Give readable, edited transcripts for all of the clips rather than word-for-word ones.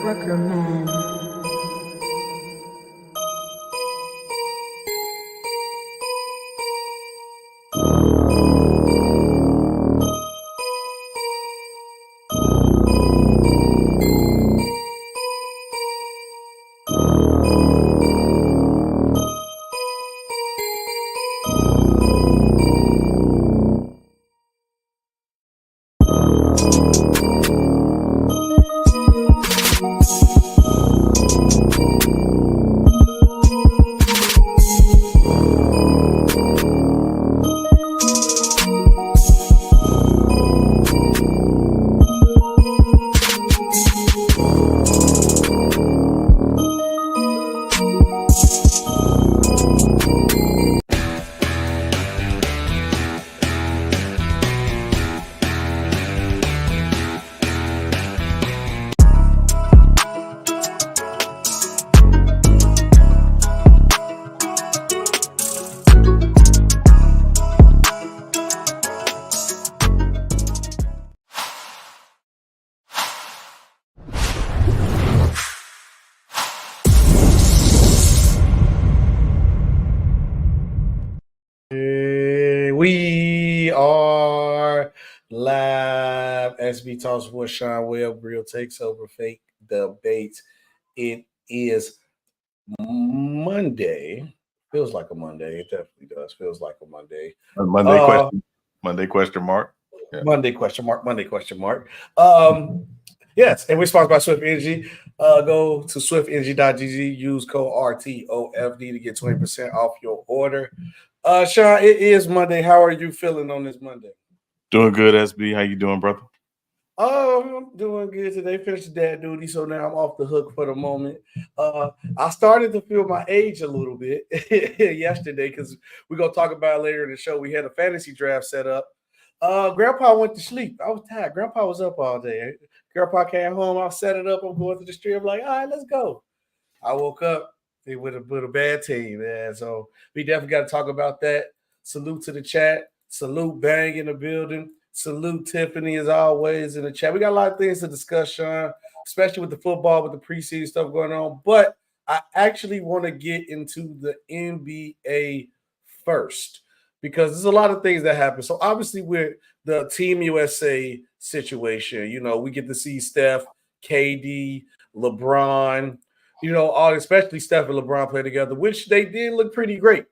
Rucker Man. We are live. Sbtalksports Sean Webb, real takes over fake debates. It is Monday. Feels like a Monday. It definitely does. Feels like a Monday. Monday question mark. Yeah. Monday question mark. Yes, and we're sponsored by Swift Energy. Go to swiftenergy.gg, use code RTOFD to get 20% off your order. Sean, it is Monday. How are you feeling on this Monday? Doing good, SB. How you doing, brother? I'm doing good today. Finished dad duty, so now I'm off the hook for the moment. I started to feel my age a little bit yesterday because we're going to talk about it later in the show. We had a fantasy draft set up. Grandpa went to sleep. I was tired. Grandpa was up all day. Grandpa came home. I set it up. I'm going to the street. I'm like, all right, let's go. I woke up with a bad team, man. So we definitely got to talk about that. Salute to the chat. Salute Bang in the building. Salute Tiffany as always in the chat. We got a lot of things to discuss, Sean, especially with the football, with the preseason stuff going on. But I actually want to get into the NBA first because there's a lot of things that happen. So obviously with the Team USA situation, you know, we get to see Steph, KD, LeBron, you know, all especially Steph and LeBron play together, which they did look pretty great.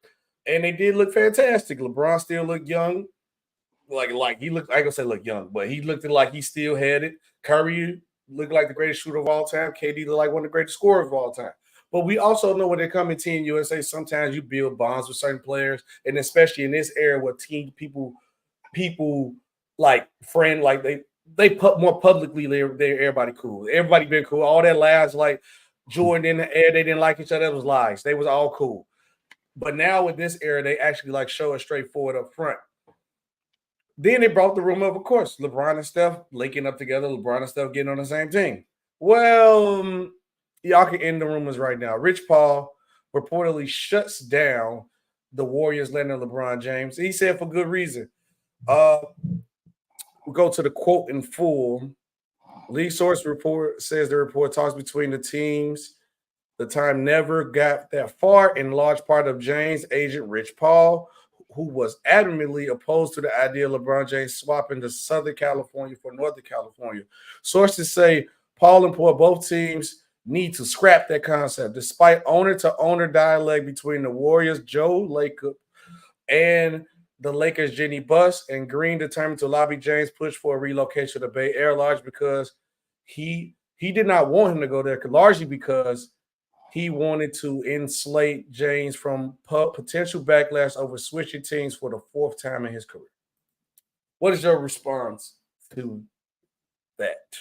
And they did look fantastic. LeBron still looked young. Like he looked, I ain't gonna say look young, but he looked like he still had it. Curry looked like the greatest shooter of all time. KD looked like one of the greatest scorers of all time. But we also know when they come in Team USA, sometimes you build bonds with certain players, and especially in this era where team people like friend, like they put more publicly they're everybody cool. Everybody been cool. All that lies like Jordan in the air, they didn't like each other. That was lies. They was all cool. But now with this era, they actually like show it straightforward up front. Then they brought the rumor of course, LeBron and Steph linking up together, LeBron and Steph getting on the same team. Well, y'all can end the rumors right now. Rich Paul reportedly shuts down the Warriors letting LeBron James. He said for good reason. We'll go to the quote in full. League source report says the report talks between the teams. The time never got that far in large part of James' agent, Rich Paul, who was adamantly opposed to the idea of LeBron James swapping to Southern California for Northern California. Sources say Paul and both teams need to scrap that concept, despite owner-to-owner dialogue between the Warriors' Joe Lacob and the Lakers' Jenny Buss, and Green determined to lobby James' push for a relocation to the Bay Area, largely because he did not want him to go there, largely because he wanted to insulate James from potential backlash over switching teams for the fourth time in his career. What is your response to that?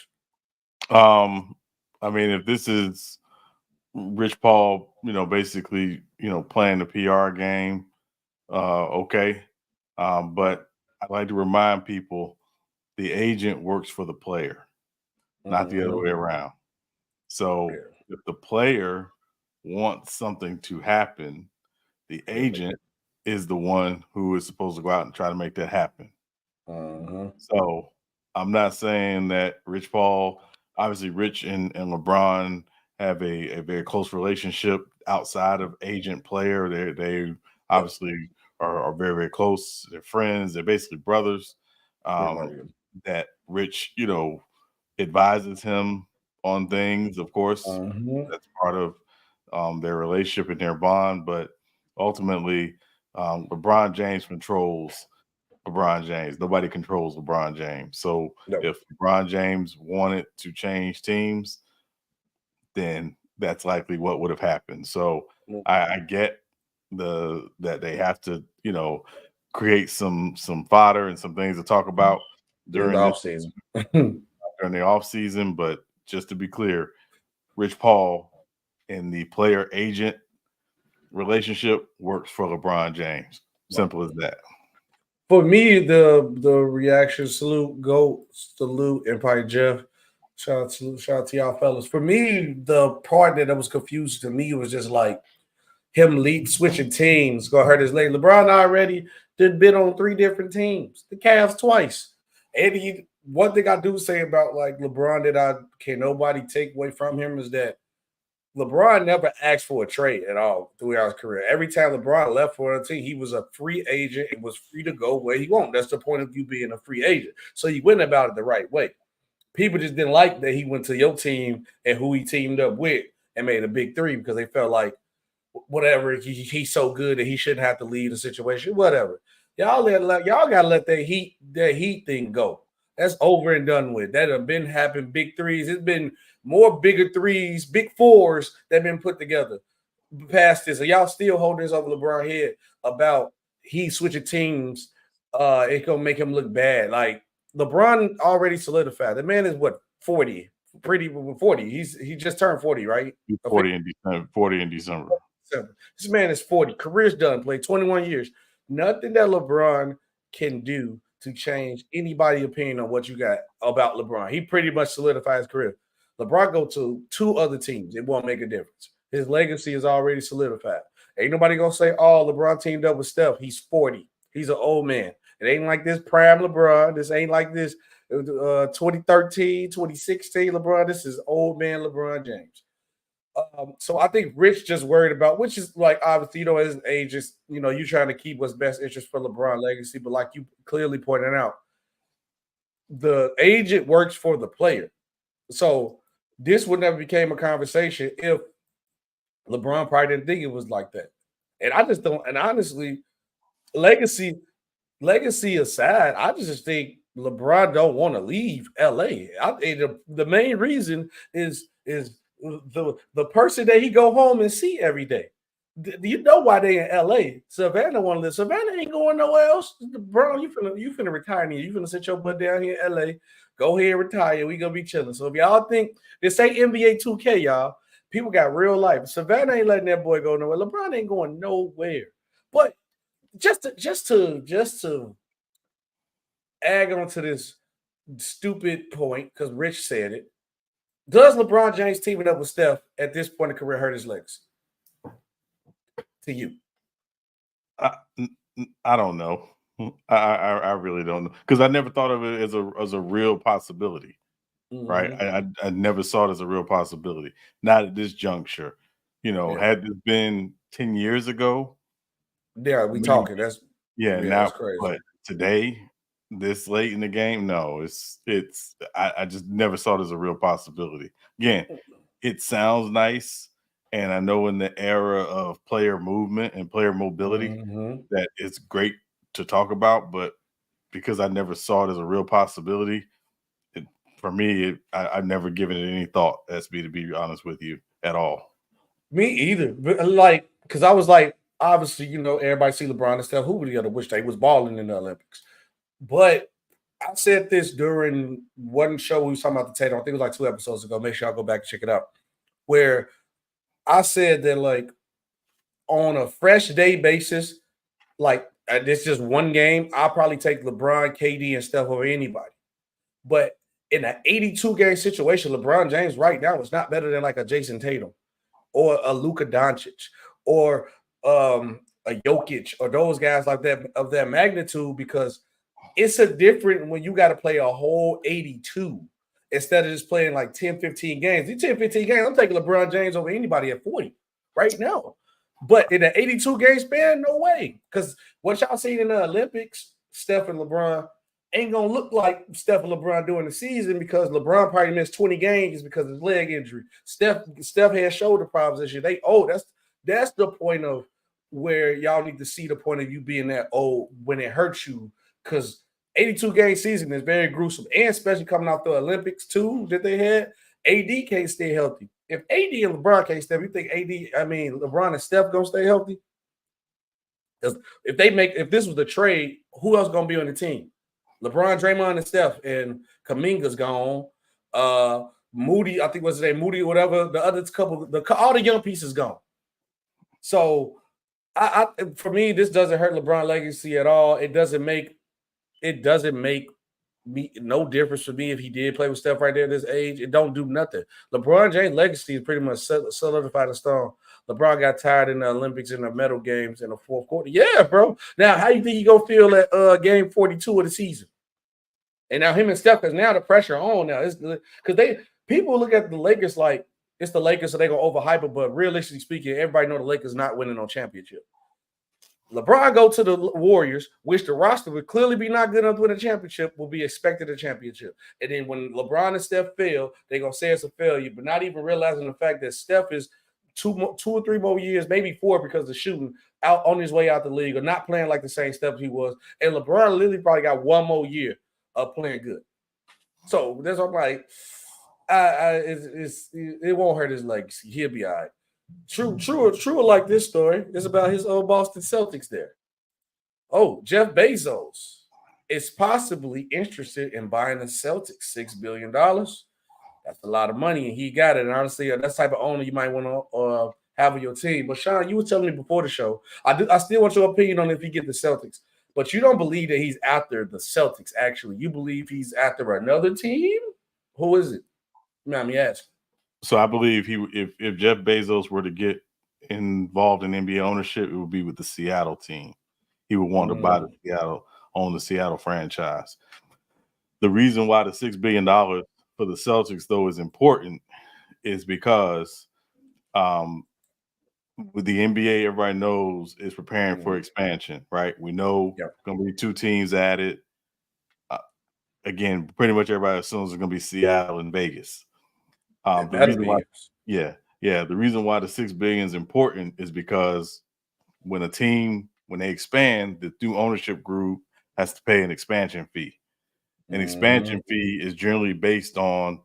I mean, if this is Rich Paul, you know, basically, you know, playing the PR game, okay. But I'd like to remind people the agent works for the player, not the other way around. So if the player wants something to happen, the agent is the one who is supposed to go out and try to make that happen. So I'm not saying that Rich Paul, obviously Rich and LeBron have a very close relationship outside of agent player. They obviously are very, very close. They're friends. They're basically brothers. That Rich, advises him on things. Of course, that's part of their relationship and their bond. But ultimately, LeBron James controls LeBron James. Nobody controls LeBron James. So if LeBron James wanted to change teams, then that's likely what would have happened. So I get that they have to, create some fodder and some things to talk about during the this offseason. during the offseason. But just to be clear, Rich Paul and the player agent relationship works for LeBron James. Simple as that. For me, the reaction salute, and probably Jeff. Shout out to y'all fellas. For me, the part that was confused to me was just like him switching teams, gonna hurt his leg. LeBron already did bid on 3 different teams, the Cavs twice. And one thing I do say about like LeBron that can nobody take away from him is that LeBron never asked for a trade at all throughout his career. Every time LeBron left for a team, he was a free agent and was free to go where he wanted. That's the point of you being a free agent. So you went about it the right way. People just didn't like that he went to your team and who he teamed up with and made a big 3 because they felt like whatever, he's so good that he shouldn't have to leave the situation. Whatever. Y'all gotta let that heat thing go. That's over and done with. That have been happening. Big 3s. It's been more bigger 3s, big 4s that have been put together past this. So y'all still hold this over LeBron head about he switching teams. It's gonna make him look bad. Like LeBron already solidified. The man is what 40, 40. He just turned 40, right? 40 in December. 40 in December. This man is 40. Career's done. Played 21 years. Nothing that LeBron can do to change anybody's opinion on what you got about LeBron. He pretty much solidified his career. LeBron go to 2 other teams. It won't make a difference. His legacy is already solidified. Ain't nobody going to say, oh, LeBron teamed up with Steph. He's 40. He's an old man. It ain't like this prime LeBron. This ain't like this 2013, 2016 LeBron. This is old man LeBron James. So I think Rich just worried about, which is like obviously, his age is, you trying to keep what's best interest for LeBron legacy, but like you clearly pointed out, the agent works for the player. So this would never became a conversation if LeBron probably didn't think it was like that. And I just don't, and honestly, legacy aside, I just think LeBron don't want to leave LA. The main reason is the person that he go home and see every day. You know why they in LA? Savannah want to live. Savannah ain't going nowhere else. Bro, you finna retire here. You finna sit your butt down here in LA. Go ahead and retire. We gonna be chilling. So if y'all think this ain't NBA 2K, y'all, people got real life. Savannah ain't letting that boy go nowhere. LeBron ain't going nowhere. But just to add on to this stupid point, because Rich said it. Does LeBron James teaming up with Steph at this point in career hurt his legs? To you, I don't know. I really don't know, because I never thought of it as a real possibility. Right? I never saw it as a real possibility. Not at this juncture. Had this been 10 years ago, yeah, we talking. Now, that's crazy. But today, this late in the game, no, I just never saw it as a real possibility. Again, it sounds nice, and I know in the era of player movement and player mobility that it's great to talk about, but because I never saw it as a real possibility, for me, I've never given it any thought, SB, to be honest with you, at all. Me either. But because I was like, obviously, everybody see LeBron and stuff. Who would the other wish they was balling in the Olympics? But I said this during one show we was talking about the Tatum. I think it was like 2 episodes ago. Make sure y'all go back and check it out. Where I said that, like, on a fresh day basis, like, this just one game, I'll probably take LeBron, KD, and Steph over anybody. But in an 82-game situation, LeBron James right now is not better than like a Jason Tatum or a Luka Doncic or a Jokic or those guys like that of that magnitude, because it's a different when you got to play a whole 82 instead of just playing like 10, 15 games. These 10, 15 games, I'm taking LeBron James over anybody at 40 right now. But in an 82 game span, no way. Because what y'all seen in the Olympics, Steph and LeBron ain't gonna look like Steph and LeBron during the season because LeBron probably missed 20 games because of his leg injury. Steph had shoulder problems this year. That's the point of where y'all need to see the point of you being that old when it hurts you, because 82 game season is very gruesome, and especially coming out the Olympics too that they had. AD can't stay healthy. If AD and LeBron can't stay, you think LeBron and Steph gonna stay healthy? If this was the trade, who else gonna be on the team? LeBron, Draymond, and Steph, and Kaminga's gone. Moody, I think what's his name, Moody, whatever. The other couple, all the young pieces gone. So, for me, this doesn't hurt LeBron legacy at all. It doesn't make me no difference for me if he did play with Steph right there at this age. It don't do nothing. LeBron James' legacy is pretty much solidified in stone. LeBron got tired in the Olympics in the medal games in the fourth quarter. Yeah, bro. Now, how you think he gonna feel at game 42 of the season? And now him and Steph, because now the pressure on now is because people look at the Lakers like it's the Lakers, so they gonna overhype it. But realistically speaking, everybody know the Lakers not winning no championship. LeBron go to the Warriors, which the roster would clearly be not good enough to win a championship, will be expected a championship. And then when LeBron and Steph fail, they're going to say it's a failure, but not even realizing the fact that Steph is two or three more years, maybe 4 because of shooting, out on his way out the league or not playing like the same Steph he was. And LeBron literally probably got 1 more year of playing good. So that's what I'm like, it won't hurt his legacy. He'll be all right. True like this story is about his old Boston Celtics there. Oh, Jeff Bezos is possibly interested in buying the Celtics, $6 billion. That's a lot of money, and he got it. And honestly, that's the type of owner you might want to have on your team. But Sean, you were telling me before the show, I still want your opinion on if he get the Celtics. But you don't believe that he's after the Celtics, actually. You believe he's after another team? Who is it? Let me ask. So I believe if Jeff Bezos were to get involved in NBA ownership, it would be with the Seattle team. He would want to own the Seattle franchise. The reason why the $6 billion for the Celtics, though, is important is because with the NBA, everybody knows is preparing for expansion, right? We know going to be 2 teams added. Again, pretty much everybody assumes it's going to be Seattle and Vegas. The reason why the $6 billion is important is because when they expand, the new ownership group has to pay an expansion fee. An expansion fee is generally based on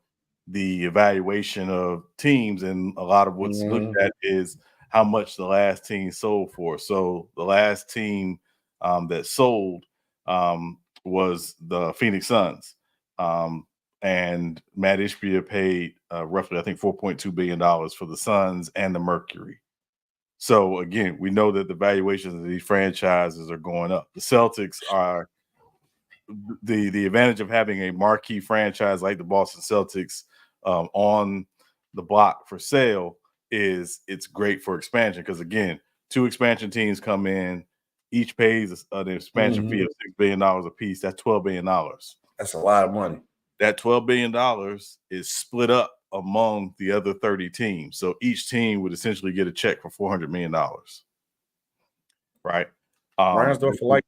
the evaluation of teams, and a lot of what's looked at is how much the last team sold for. So the last team that sold was the Phoenix Suns. And Matt Ishbia paid roughly, I think, $4.2 billion for the Suns and the Mercury. So, again, we know that the valuations of these franchises are going up. The Celtics are the advantage of having a marquee franchise like the Boston Celtics on the block for sale is it's great for expansion because, again, 2 expansion teams come in. Each pays an expansion fee of $6 billion a piece. That's $12 billion. That's a lot of money. That $12 billion is split up among the other 30 teams. So each team would essentially get a check for $400 million. Right? Reinsdorf for life.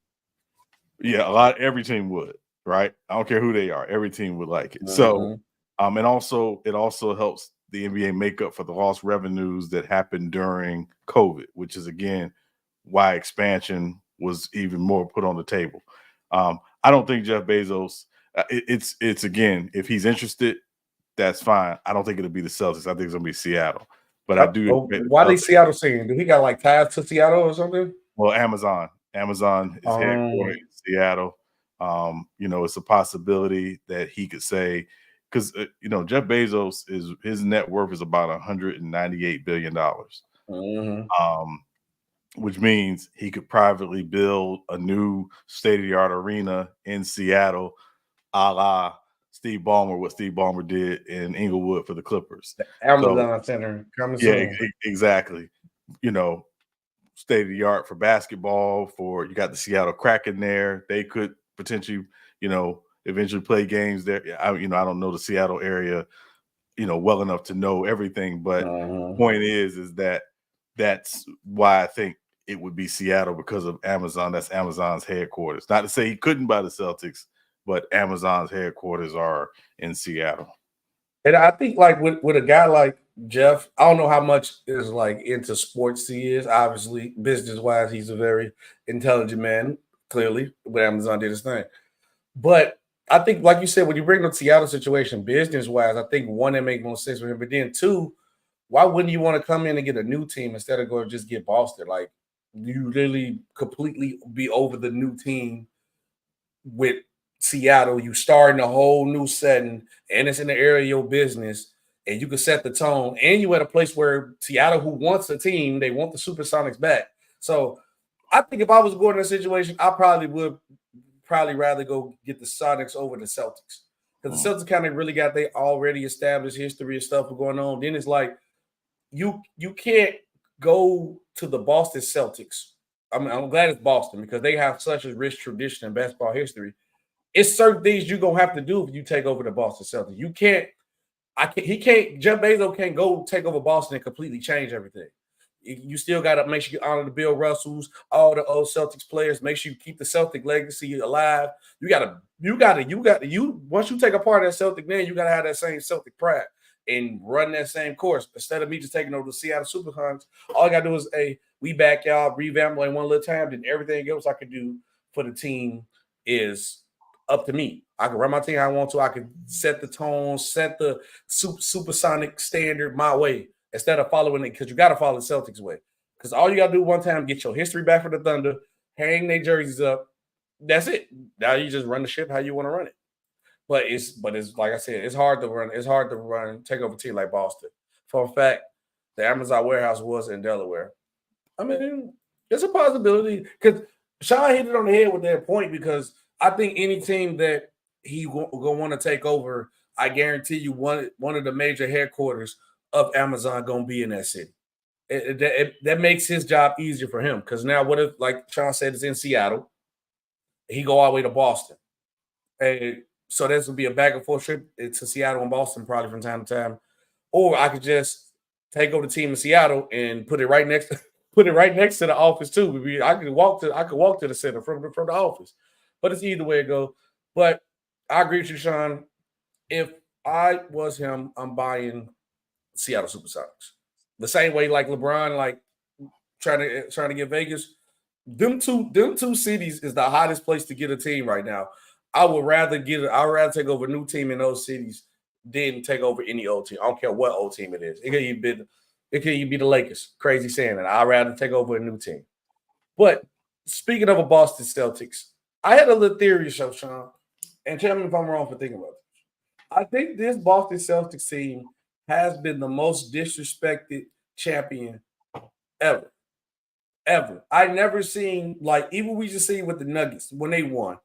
Yeah, every team would, right? I don't care who they are. Every team would like it. So, and also it also helps the NBA make up for the lost revenues that happened during COVID, which is, again, why expansion was even more put on the table. I don't think Jeff Bezos, it's again, if he's interested, that's fine. I don't think it'll be the Celtics. I think it's gonna be Seattle. But I do. Why they Seattle saying? Do he got like ties to Seattle or something? Well, Amazon is headquartered in Seattle. It's a possibility that he could say, because Jeff Bezos his net worth is about $198 billion. Which means he could privately build a new state-of-the-art arena in Seattle, a la Steve Ballmer, what Steve Ballmer did in Inglewood for the Clippers. The Amazon Center. Exactly. State-of-the-art for basketball. You got the Seattle Kraken there. They could potentially, they eventually play games there. I don't know the Seattle area, well enough to know everything. But the point is that that's why I think it would be Seattle, because of Amazon. That's Amazon's headquarters. Not to say he couldn't buy the Celtics, but Amazon's headquarters are in Seattle. And I think like with a guy like Jeff, I don't know how much is like into sports he is. Obviously, business wise, he's a very intelligent man. Clearly, when Amazon did his thing, but I think, like you said, when you bring the Seattle situation business wise, I think one, that makes more sense for him. But then two, why wouldn't you want to come in and get a new team instead of going to just get Boston? Like, you really completely be over the new team with Seattle. You starting a whole new setting, and it's in the area of your business, and you can set the tone. And you at a place where Seattle, who wants a team, they want the Supersonics back. So I think if I was going in a situation, I probably would rather go get the Sonics over the Celtics, because the Celtics kind of really got they already established history of stuff going on. Then it's like you can't go to the Boston Celtics. I'm glad it's Boston, because they have such a rich tradition in basketball history. It's certain things you're gonna have to do if you take over the Boston Celtics. You can't. Jeff Bezos can't go take over Boston and completely change everything. You still got to make sure you honor the Bill Russells, all the old Celtics players. Make sure you keep the Celtic legacy alive. Once you take a part of that Celtic name, you got to have that same Celtic pride and run that same course. Instead of me just taking over the Seattle Supersonics, all I got to do is, we back y'all, revamp like one little time, then everything else I can do for the team is up to me. I can run my team how I want to. I can set the tone, set the supersonic standard my way, instead of following it, because you got to follow the Celtics way. Because all you got to do one time, get your history back for the Thunder, hang their jerseys up. That's it. Now you just run the ship how you want to run it. But it's like I said, it's hard to run. It's hard to take over a team like Boston. For a fact, the Amazon warehouse was in Delaware. I mean, it's a possibility, because Sean hit it on the head with that point, because I think any team that he going to want to take over, I guarantee you one of the major headquarters of Amazon going to be in that city. That makes his job easier for him, because now what if, like Sean said, it's in Seattle, he go all the way to Boston. And so this would be a back and forth trip to Seattle and Boston probably from time to time. Or I could just take over the team in Seattle and put it right next to the office too. I could walk to the center from the office. But it's either way it goes. But I agree with you, Sean. If I was him, I'm buying Seattle Supersonics. The same way like LeBron, like trying to get Vegas. Them two cities is the hottest place to get a team right now. I would rather take over a new team in those cities than take over any old team. I don't care what old team it is. It could even be the Lakers. Crazy saying that. I'd rather take over a new team. But speaking of a Boston Celtics, I had a little theory, Sean, and tell me if I'm wrong for thinking about this. I think this Boston Celtics team has been the most disrespected champion ever. Ever. I never seen, like, even we just seen with the Nuggets when they won.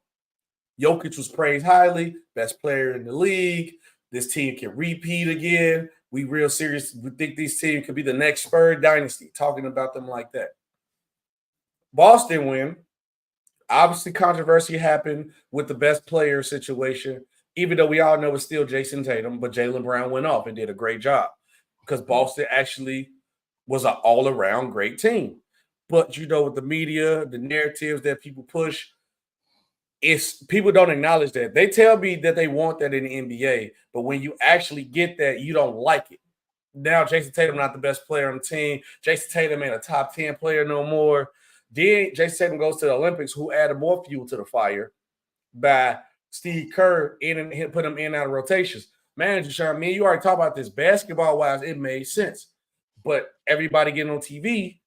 Jokic was praised highly, best player in the league. This team can repeat again. We real serious. We think this team could be the next Spurs dynasty, talking about them like that. Boston win. Obviously, controversy happened with the best player situation, even though we all know it's still Jason Tatum, but Jaylen Brown went off and did a great job, because Boston actually was an all-around great team. But, with the media, the narratives that people push, people don't acknowledge that. They tell me that they want that in the NBA, but when you actually get that, you don't like it. Now, Jason Tatum not the best player on the team. Jason Tatum ain't a top 10 player no more. Then Jason Tatum goes to the Olympics, who added more fuel to the fire by Steve Kerr put him in and out of rotations. Manager Sean, you already talked about this. Basketball-wise, it made sense. But everybody getting on TV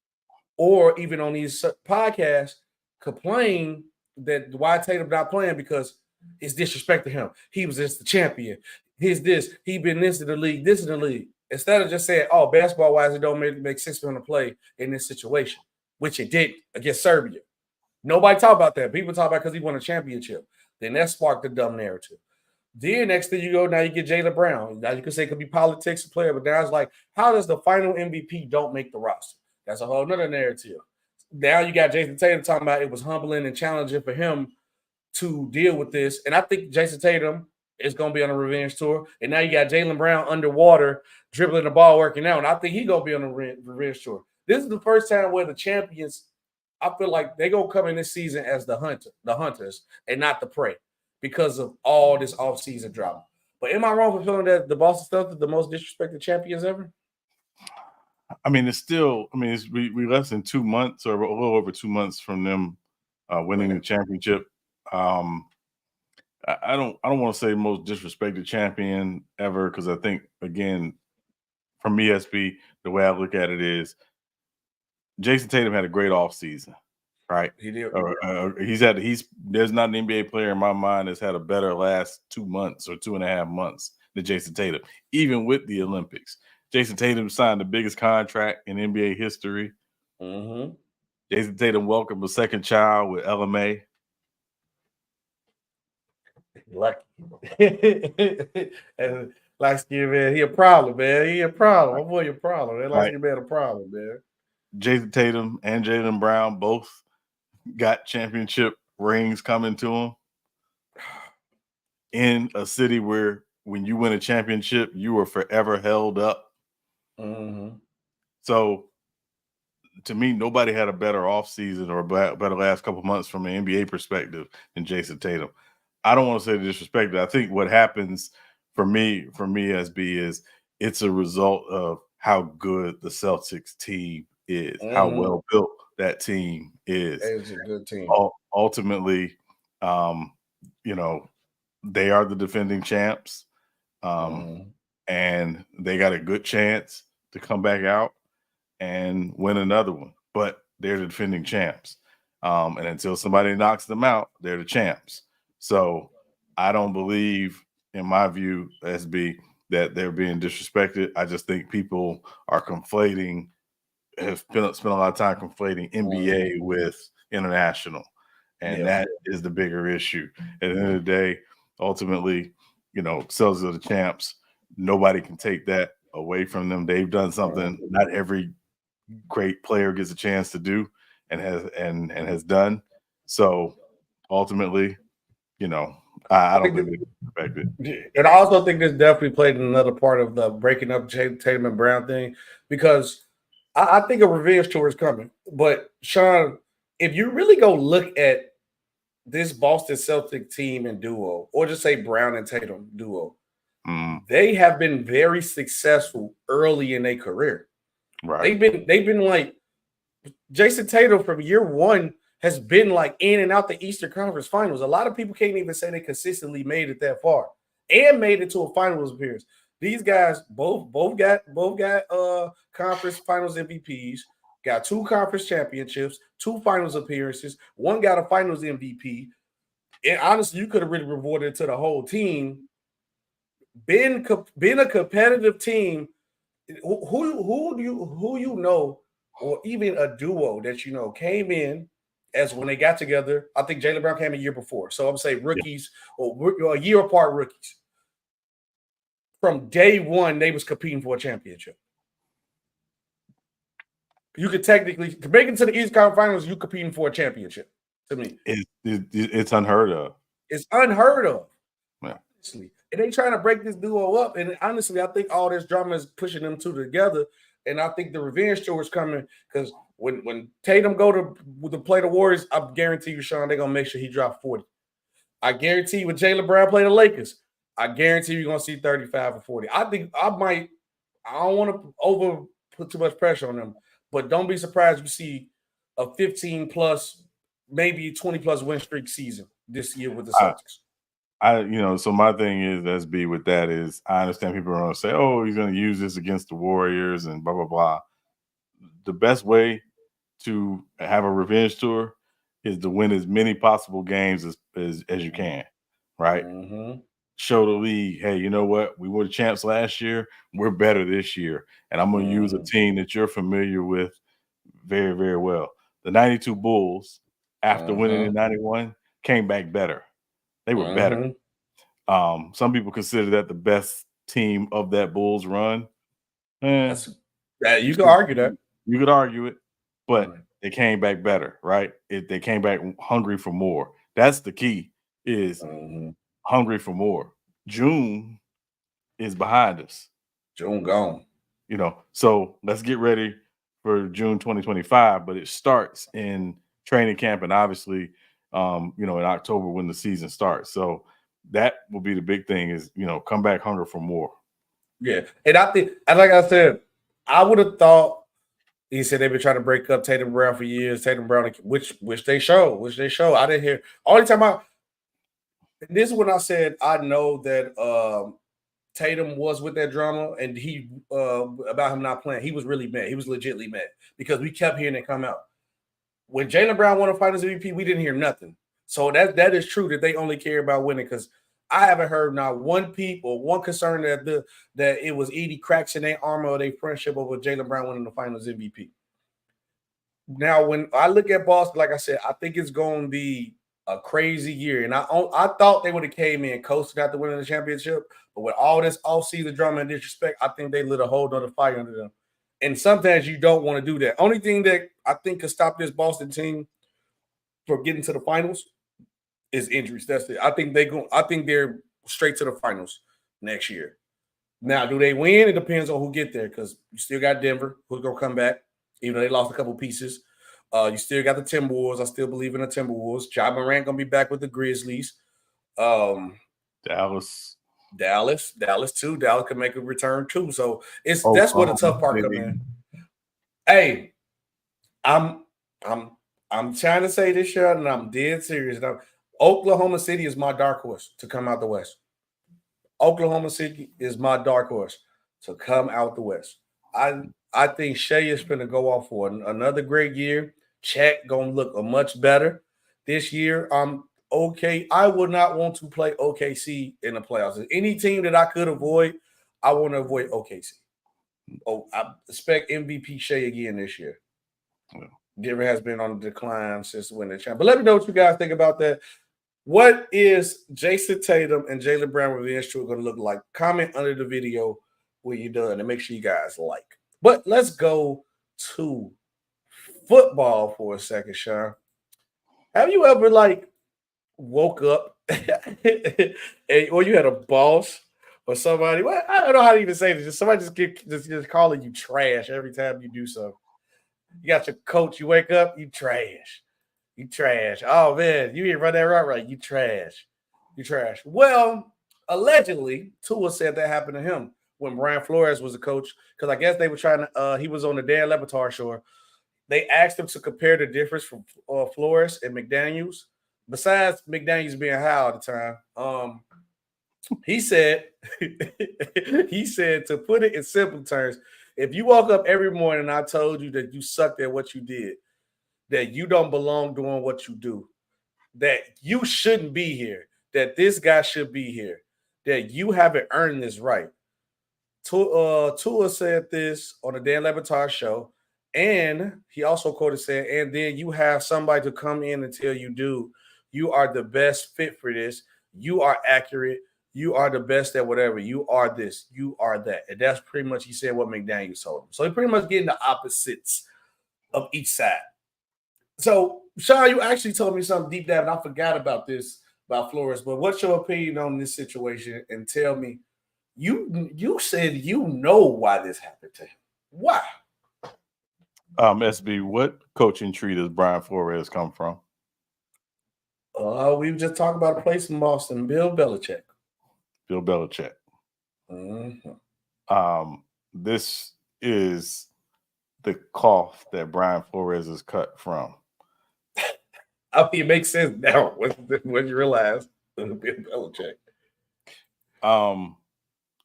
or even on these podcasts complain that why Tatum not playing, because it's disrespect to him. He was just the champion. He's this. He been this in the league, this in the league. Instead of just saying, oh, basketball-wise, it don't make sense for him to play in this situation, which it did against Serbia. Nobody talk about that. People talk about because he won a championship. Then that sparked the dumb narrative. Then next thing you go, now you get Jaylen Brown. Now you can say it could be politics to player, but now it's like, how does the final MVP don't make the roster? That's a whole nother narrative. Now you got Jason Tatum talking about it was humbling and challenging for him to deal with this. And I think Jason Tatum is going to be on a revenge tour. And now you got Jaylen Brown underwater, dribbling the ball, working out. And I think he's going to be on a revenge tour. This is the first time where the champions, I feel like they're going to come in this season as the hunters, and not the prey because of all this offseason drama. But am I wrong for feeling that the Boston Celtics are the most disrespected champions ever? I mean, it's still. I mean, it's we less than 2 months, or a little over 2 months from them winning the championship. I don't want to say most disrespected champion ever, because I think, again, from ESB, the way I look at it is Jason Tatum had a great offseason, right? He did. There's not an NBA player in my mind that's had a better last 2 months or 2.5 months than Jason Tatum, even with the Olympics. Jason Tatum signed the biggest contract in NBA history. Mm-hmm. Jason Tatum welcomed a second child with LMA. Lucky. And light skin man, he a problem, man. He a problem. My boy, a problem. That light skin man a problem, man. Jason Tatum and Jaylen Brown both got championship rings coming to them in a city where, when you win a championship, you are forever held up. Mm-hmm. So, to me, nobody had a better offseason or a better last couple months from an NBA perspective than Jason Tatum. I don't want to say disrespected. I think what happens for me, SB, is it's a result of how good the Celtics team is, how well built that team is. It's a good team. Ultimately, they are the defending champs, and they got a good chance to come back out and win another one. But they're the defending champs. And until somebody knocks them out, they're the champs. So I don't believe, in my view, SB, that they're being disrespected. I just think people are have spent a lot of time conflating NBA with international. And that is the bigger issue. At the end of the day, ultimately, Celtics are the champs. Nobody can take that away from them. They've done something not every great player gets a chance to do and has done. So ultimately, I don't think they expect it. And I also think this definitely played another part of the breaking up Tatum and Brown thing, because I think a revenge tour is coming. But Sean, if you really go look at this Boston Celtic team and duo, or just say Brown and Tatum duo, they have been very successful early in their career. Right. They've been like Jason Tatum from year one has been like in and out the Eastern Conference Finals. A lot of people can't even say they consistently made it that far and made it to a finals appearance. These guys both got conference finals MVPs, got 2 conference championships, 2 finals appearances, one got a finals MVP. And honestly, you could have really rewarded it to the whole team. Being a competitive team, who you know, or even a duo that came in as when they got together. I think Jaylen Brown came a year before, so I'm saying rookies or a year apart rookies. From day one, they was competing for a championship. You could technically, to make it to the East Conference Finals, you competing for a championship. To me, it's unheard of. It's unheard of. Yeah. Honestly. And they trying to break this duo up. And honestly, I think all this drama is pushing them two together. And I think the revenge tour is coming, because when Tatum go to play the Warriors, I guarantee you, Sean, they're gonna make sure he drops 40. I guarantee you, when Jaylen Brown play the Lakers, I guarantee you're gonna see 35 or 40. I think I don't want to put too much pressure on them, but don't be surprised you see a 15 plus, maybe 20 plus win streak season this year with the Celtics. So my thing is, SB, with that is, I understand people are going to say, oh, he's going to use this against the Warriors and blah, blah, blah. The best way to have a revenge tour is to win as many possible games as you can, right? Mm-hmm. Show the league, hey, you know what? We were the champs last year. We're better this year. And I'm going to use a team that you're familiar with very, very well. The 92 Bulls, after winning in 91, came back better. They were better. Some people consider that the best team of that Bulls run. You could argue that. You could argue it, but they came back better, right? They came back hungry for more. That's the key. is hungry for more. June is behind us. June gone. So let's get ready for June 2025, but it starts in training camp and obviously, in October when the season starts. So that will be the big thing is, come back hungry for more. Yeah. And I think, like I said, I would have thought, he said they've been trying to break up Tatum Brown for years. Tatum Brown, which they show. I didn't hear. Only time this is when I said I know that Tatum was with that drama and he about him not playing. He was really mad. He was legitimately mad because we kept hearing it come out. When Jaylen Brown won a Finals MVP, we didn't hear nothing. So that is true that they only care about winning because I haven't heard not one peep or one concern that it was any cracks in their armor or their friendship over Jaylen Brown winning the Finals MVP. Now, when I look at Boston, like I said, I think it's going to be a crazy year. And I thought they would have came in coasted after winning the championship, but with all this off-season drama and disrespect, I think they lit a whole nother fire under them. And sometimes you don't want to do that. Only thing that I think could stop this Boston team from getting to the finals is injuries. That's it. I think they're straight to the finals next year. Now, do they win? It depends on who get there because you still got Denver who's gonna come back, even though they lost a couple pieces. You still got the Timberwolves. I still believe in the Timberwolves. Ja Morant gonna be back with the Grizzlies. Dallas too. Dallas can make a return too. So that's where the tough part comes in. Hey, I'm trying to say this year, and I'm dead serious. Now, Oklahoma City is my dark horse to come out the West. Oklahoma City is my dark horse to come out the West. I think Shea is going to go off for another great year. Chet going to look much better this year. Okay, I would not want to play OKC in the playoffs. Any team that I could avoid, I want to avoid OKC. I expect MVP Shea again this year. Yeah. Denver has been on the decline since winning the champ. But let me know what you guys think about that. What is Jason Tatum and Jaylen Brown revenge tour going to look like? Comment under the video when you're done and make sure you guys like. But let's go to football for a second, Sean. Have you ever woke up or you had a boss or somebody? Well, I don't know how to even say this. Just somebody just calling you trash every time you do something. You got your coach. You wake up, you trash. You trash. Oh, man, you didn't run that route right. You trash. You trash. Well, allegedly, Tua said that happened to him when Brian Flores was a coach because I guess they were trying to he was on the Dan Le Batard show. They asked him to compare the difference from Flores and McDaniels. Besides McDaniels being high all the time, he said, to put it in simple terms, if you woke up every morning and I told you that you sucked at what you did, that you don't belong doing what you do, that you shouldn't be here, that this guy should be here, that you haven't earned this right. Tua said this on the Dan Le Batard show, and he also quoted saying, and then you have somebody to come in and tell you, dude, you are the best fit for this. You are accurate. You are the best at whatever. You are this. You are that. And that's pretty much, he said, what McDaniel told him. So he pretty much getting the opposites of each side. So, Sean, you actually told me something deep down, and I forgot about this, about Flores. But what's your opinion on this situation? And tell me, you said you know why this happened to him. Why? SB, what coaching tree does Brian Flores come from? We were just talking about a place in Boston, Bill Belichick. Bill Belichick. Mm-hmm. This is the cloth that Brian Flores is cut from. I mean, it makes sense now when you realize Bill Belichick.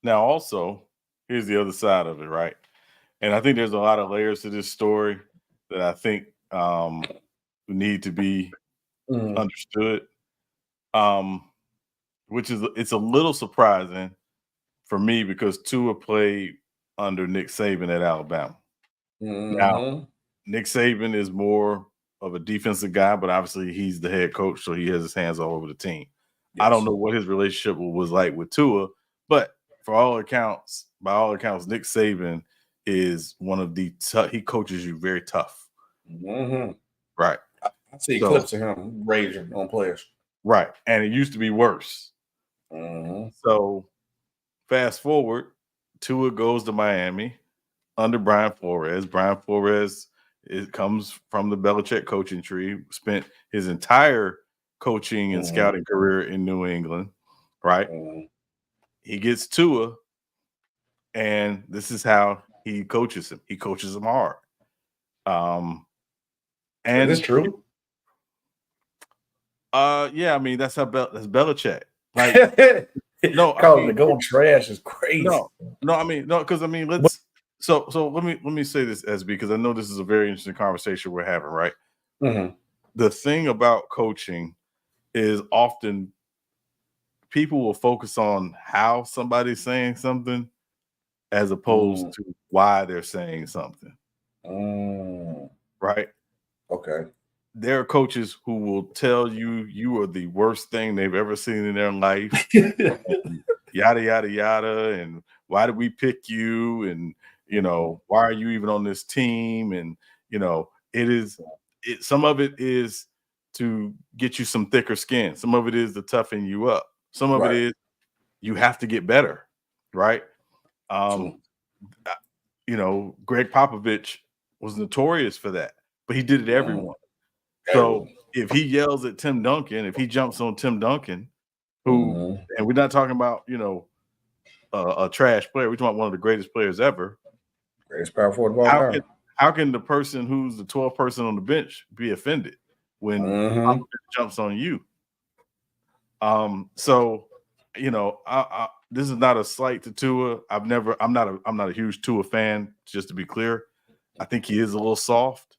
Now, also, here's the other side of it, right? And I think there's a lot of layers to this story that I think need to be understood. It's a little surprising for me because Tua played under Nick Saban at Alabama. Mm-hmm. Now, Nick Saban is more of a defensive guy, but obviously he's the head coach, so he has his hands all over the team. Yes. I don't know what his relationship was like with Tua, but by all accounts, Nick Saban is one of the he coaches you very tough. Mm-hmm. Right. I see clips of him raging on players. Right. And it used to be worse. Mm-hmm. So fast forward, Tua goes to Miami under Brian Flores. Brian Flores comes from the Belichick coaching tree, spent his entire coaching and scouting career in New England, right? He gets Tua, and this is how he coaches him. He coaches him hard. And is this true? Yeah, I mean that's that's Belichick. Like, no, calling the gold trash is crazy. Because let's. So let me say this, SB, because I know this is a very interesting conversation we're having, right? Mm-hmm. The thing about coaching is often people will focus on how somebody's saying something as opposed to why they're saying something. Right? Okay. There are coaches who will tell you are the worst thing they've ever seen in their life. Yada, yada, yada. And why did we pick you? And, why are you even on this team? And, some of it is to get you some thicker skin. Some of it is to toughen you up. Some of it is you have to get better. Right. Greg Popovich was notorious for that, but he did it to everyone. So if he yells at Tim Duncan, if he jumps on Tim Duncan, who, and we're not talking about, a trash player. We're talking about one of the greatest players ever. Greatest power forward of all time. How can the person who's the 12th person on the bench be offended when Popovich jumps on you? So, this is not a slight to Tua. I'm not a huge Tua fan, just to be clear. I think he is a little soft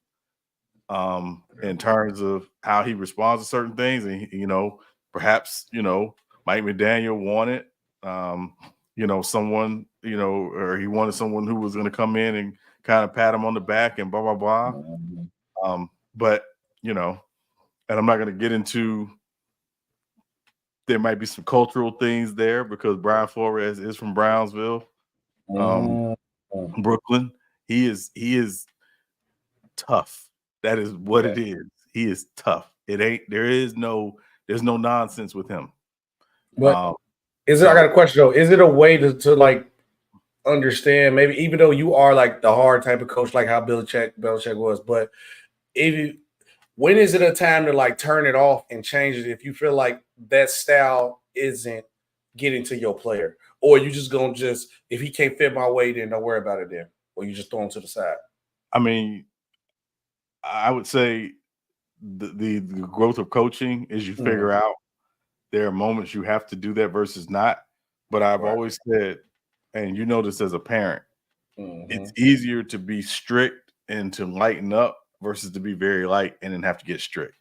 in terms of how he responds to certain things. And, perhaps, Mike McDaniel wanted, someone, or he wanted someone who was going to come in and kind of pat him on the back and blah, blah, blah. But, and I'm not going to get into, there might be some cultural things there because Brian Flores is from Brownsville, Brooklyn. He is tough. That is what it is. He is tough. There's no nonsense with him. But I got a question though. Is it a way to like understand, maybe even though you are like the hard type of coach, like how Belichick was, but when is it a time to like turn it off and change it if you feel like that style isn't getting to your player? Or you just gonna if he can't fit my way, then don't worry about it then. Or you just throw him to the side? I mean, I would say the growth of coaching is you figure out there are moments you have to do that versus not. But I've always said, and you know this as a parent, it's easier to be strict and to lighten up versus to be very light and then have to get strict.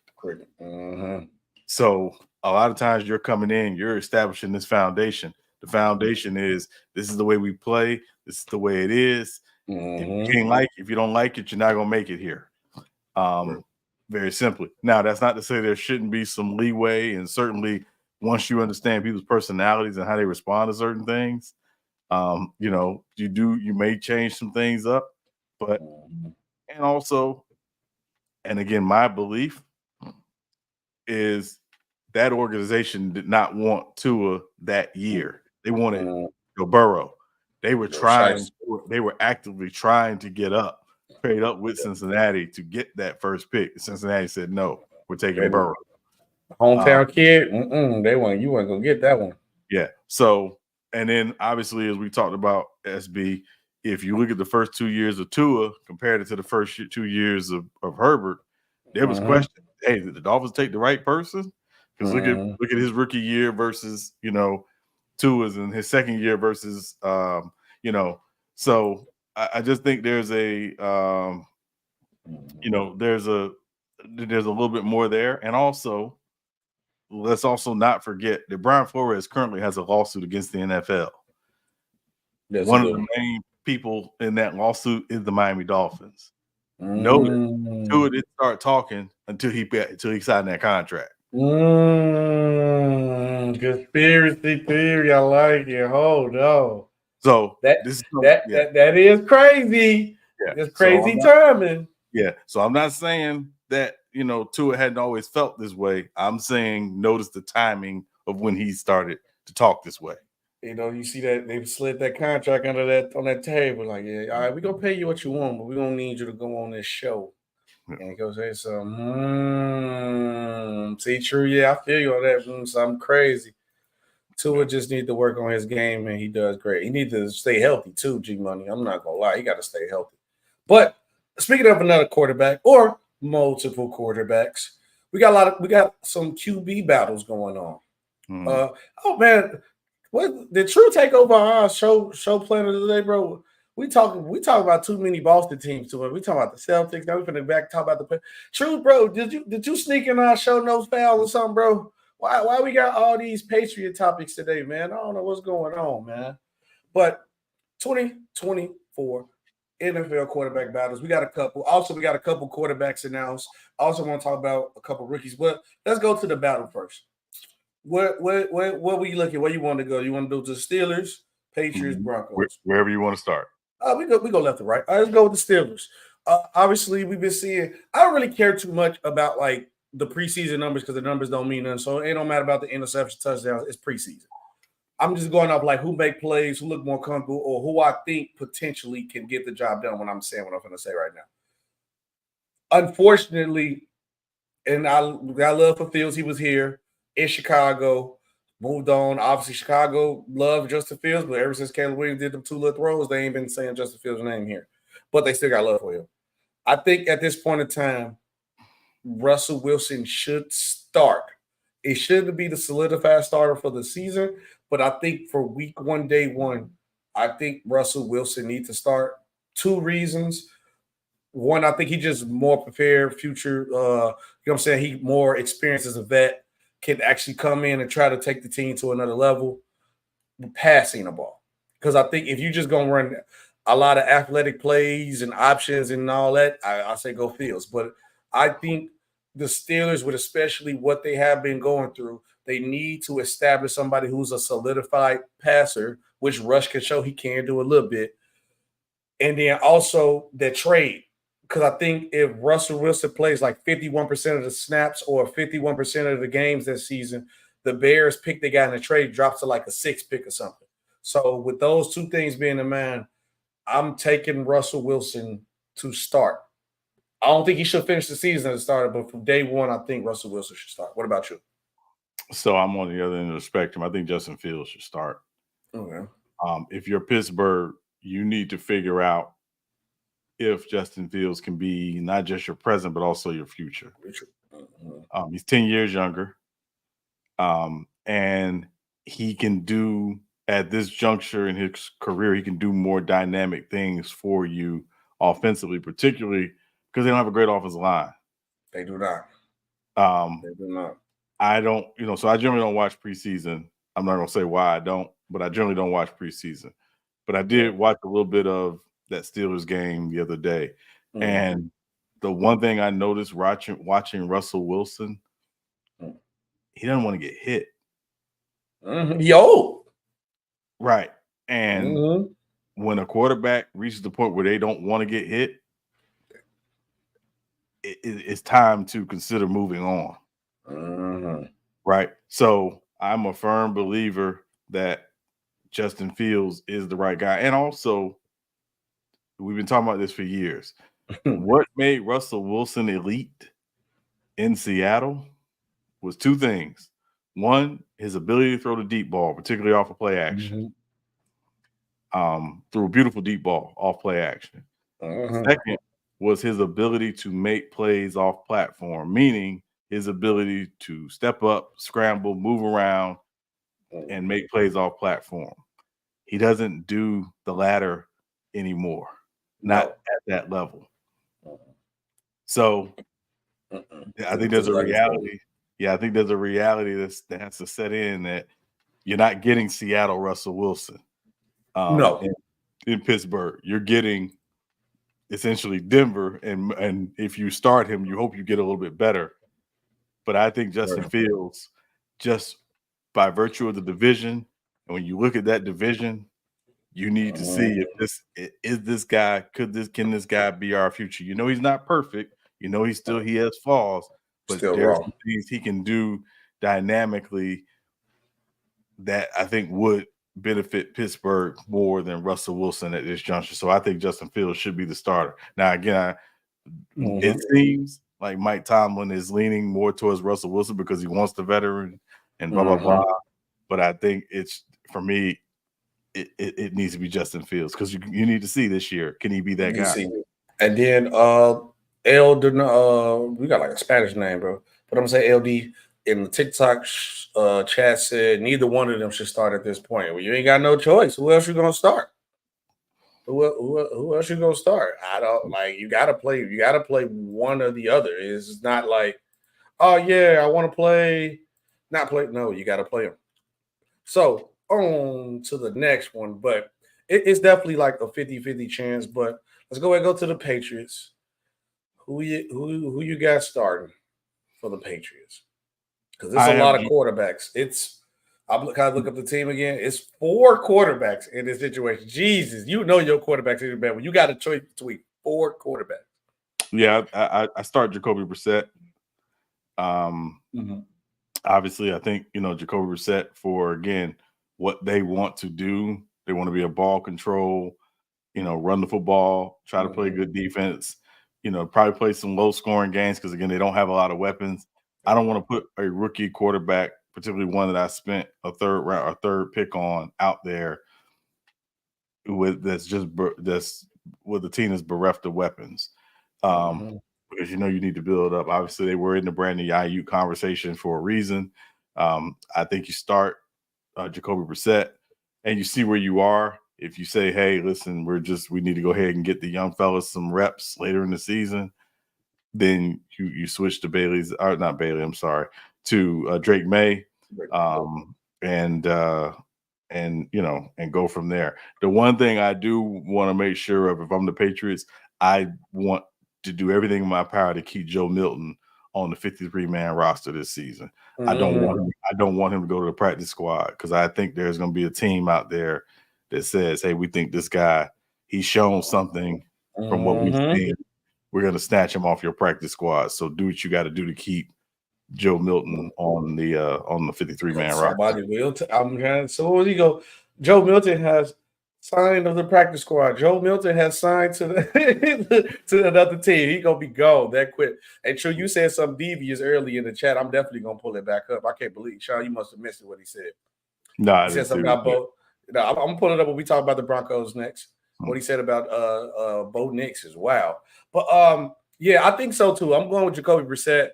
So a lot of times you're coming in, you're establishing this foundation. The foundation is this is the way we play. This is the way it is. If you don't like it, you're not gonna make it here. Very simply. Now, that's not to say there shouldn't be some leeway, and certainly once you understand people's personalities and how they respond to certain things, you may change some things up, but and also, and again, my belief is that organization did not want Tua that year. They wanted Joe Burrow. They were actively trying to trade up with Cincinnati to get that first pick. Cincinnati said, no, we're taking Burrow. Hometown kid, you weren't gonna get that one. Yeah. So, and then obviously, as we talked about, SB, if you look at the first 2 years of Tua compared it to the first 2 years of Herbert, there was question. Hey, did the Dolphins take the right person? Because look at his rookie year versus Tua's in his second year versus So I just think there's a there's a little bit more there, and also let's also not forget that Brian Flores currently has a lawsuit against the NFL. One of the main people in that lawsuit is the Miami Dolphins. Notice Tua didn't start talking until he signed that contract. Conspiracy theory, I like it. Hold on. So that is crazy. Yeah. It's crazy timing. Yeah. So I'm not saying that Tua hadn't always felt this way. I'm saying notice the timing of when he started to talk this way. You see that they slid that contract under that on that table. Like, yeah, all right, we're gonna pay you what you want, but we don't need you to go on this show. Yeah. And he goes, say something. See, true, yeah, I feel you on that. Something crazy. Tua just need to work on his game, and he does great. He needs to stay healthy too, G Money. I'm not gonna lie, he got to stay healthy. But speaking of another quarterback or multiple quarterbacks, we got some QB battles going on. Oh man. What did True take over our show planner today, bro? We talk about too many Boston teams to it. We talk about the Celtics. Now we finna back talk about the True, bro. Did you sneak in our show notes foul or something, bro? Why we got all these Patriot topics today, man? I don't know what's going on, man. But 2024 NFL quarterback battles. We got a couple. Also, we got a couple quarterbacks announced. I also want to talk about a couple rookies. But let's go to the battle first. What we looking? Where you want to go? You want to do the Steelers, Patriots, Broncos? Wherever you want to start. We go left to right. All right, let's go with the Steelers. Obviously, we've been seeing. I don't really care too much about like the preseason numbers because the numbers don't mean nothing. So it don't matter about the interception touchdowns. It's preseason. I'm just going off like who make plays, who look more comfortable, or who I think potentially can get the job done. When I'm saying what I'm going to say right now. Unfortunately, and I love for Fields. He was here. In Chicago, moved on. Obviously, Chicago loved Justin Fields, but ever since Caleb Williams did them 2 little throws, they ain't been saying Justin Fields' name here. But they still got love for him. I think at this point in time, Russell Wilson should start. It shouldn't be the solidified starter for the season, but I think for week 1, day 1, I think Russell Wilson needs to start. 2 reasons. One, I think he just more prepared, future, you know what I'm saying? He more experienced as a vet. Can actually come in and try to take the team to another level passing the ball. Because I think if you just going to run a lot of athletic plays and options and all that, I say go Fields. But I think the Steelers, with especially what they have been going through, they need to establish somebody who's a solidified passer, which Rush can show he can do a little bit. And then also the trade. Because I think if Russell Wilson plays like 51% of the snaps or 51% of the games this season, the Bears pick they got in the trade drops to like a 6th pick or something. So with those 2 things being in mind, I'm taking Russell Wilson to start. I don't think he should finish the season as a starter, but from day 1, I think Russell Wilson should start. What about you? So I'm on the other end of the spectrum. I think Justin Fields should start. Okay. If you're Pittsburgh, you need to figure out if Justin Fields can be not just your present, but also your future. He's 10 years younger. And he can do, at this juncture in his career, he can do more dynamic things for you offensively, particularly because they don't have a great offensive line. They do not. They do not. I don't, so I generally don't watch preseason. I'm not going to say why I don't, but I generally don't watch preseason. But I did watch a little bit of that Steelers game the other day. Mm-hmm. And the one thing I noticed watching Russell Wilson, he doesn't want to get hit. Mm-hmm. Yo. Right. And when a quarterback reaches the point where they don't want to get hit, it's time to consider moving on. Mm-hmm. Right. So I'm a firm believer that Justin Fields is the right guy. And also, we've been talking about this for years. What made Russell Wilson elite in Seattle was 2 things. One, his ability to throw the deep ball, particularly off of play action. Threw a beautiful deep ball off play action. Second was his ability to make plays off platform, meaning his ability to step up, scramble, move around, and make plays off platform. He doesn't do the latter anymore, not at that level. So I think there's a reality. Yeah, I think there's a reality that has to set in that you're not getting Seattle Russell Wilson. No. In Pittsburgh, you're getting essentially Denver, and if you start him, you hope you get a little bit better. But I think Justin Fields, just by virtue of the division, and when you look at that division, you need to see if can this guy be our future? He's not perfect. You know, he has flaws, but Still there's raw. some things he can do dynamically that I think would benefit Pittsburgh more than Russell Wilson at this juncture. So I think Justin Fields should be the starter. Now, again, it seems like Mike Tomlin is leaning more towards Russell Wilson because he wants the veteran and blah, blah, blah. But I think it's, for me, it needs to be Justin Fields because you need to see this year. Can he be that guy? And then we got like a Spanish name, bro. But I'm gonna say LD in the TikTok chat said neither one of them should start at this point. Well, you ain't got no choice. Who else you gonna start? Who else you gonna start? I don't like. You gotta play. You gotta play one or the other. It's not like, oh yeah, I want to play. Not play. No, you gotta play them. So on to the next one, but it's definitely like a 50-50 chance. But let's go ahead and go to the Patriots. Who you got starting for the Patriots? Because there's a lot of quarterbacks. Can I look up the team again? It's 4 quarterbacks in this situation. Jesus, you know your quarterbacks is bad when you got a choice between 4 quarterbacks. Yeah, I start Jacoby Brissett. Obviously, I think, Jacoby Brissett for, again, what they want to do. They want to be a ball control, run the football, try to play good defense, probably play some low-scoring games because, again, they don't have a lot of weapons. I don't want to put a rookie quarterback, particularly one that I spent a third pick on out there with the team that's bereft of weapons. Because you need to build up. Obviously, they were in the Brandon Ayuk conversation for a reason. I think you start Jacoby Brissett and you see where you are. If you say, hey, listen, we need to go ahead and get the young fellas some reps later in the season, then you switch to Drake May, and go from there. The one thing I do want to make sure of, if I'm the Patriots, I want to do everything in my power to keep Joe Milton on the 53-man roster this season. I don't want him to go to the practice squad because I think there's going to be a team out there that says, hey, we think this guy, he's shown something from what we've seen. We're going to snatch him off your practice squad. So do what you got to do to keep Joe Milton on the 53-man roster. Somebody will. I'm trying. So where he go? Joe Milton has signed to the practice squad. Joe Milton has signed to the to another team. He gonna be gone that quick. And True, you said something devious early in the chat. I'm definitely gonna pull it back up. I can't believe Sean. You must have missed what he said. No, he said something about Bo. No, I'm gonna pull it up when we talk about the Broncos next. What he said about Bo Nix is wow. But yeah, I think so too. I'm going with Jacoby Brissett.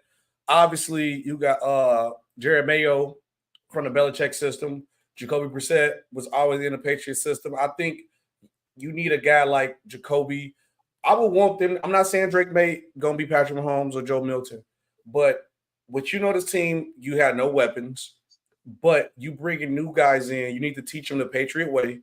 Obviously, you got Jared Mayo from the Belichick system. Jacoby Brissett was always in the Patriots system. I think you need a guy like Jacoby. I would want them. I'm not saying Drake May going to be Patrick Mahomes or Joe Milton, but with this team, you had no weapons, but you bringing new guys in. You need to teach them the Patriot way.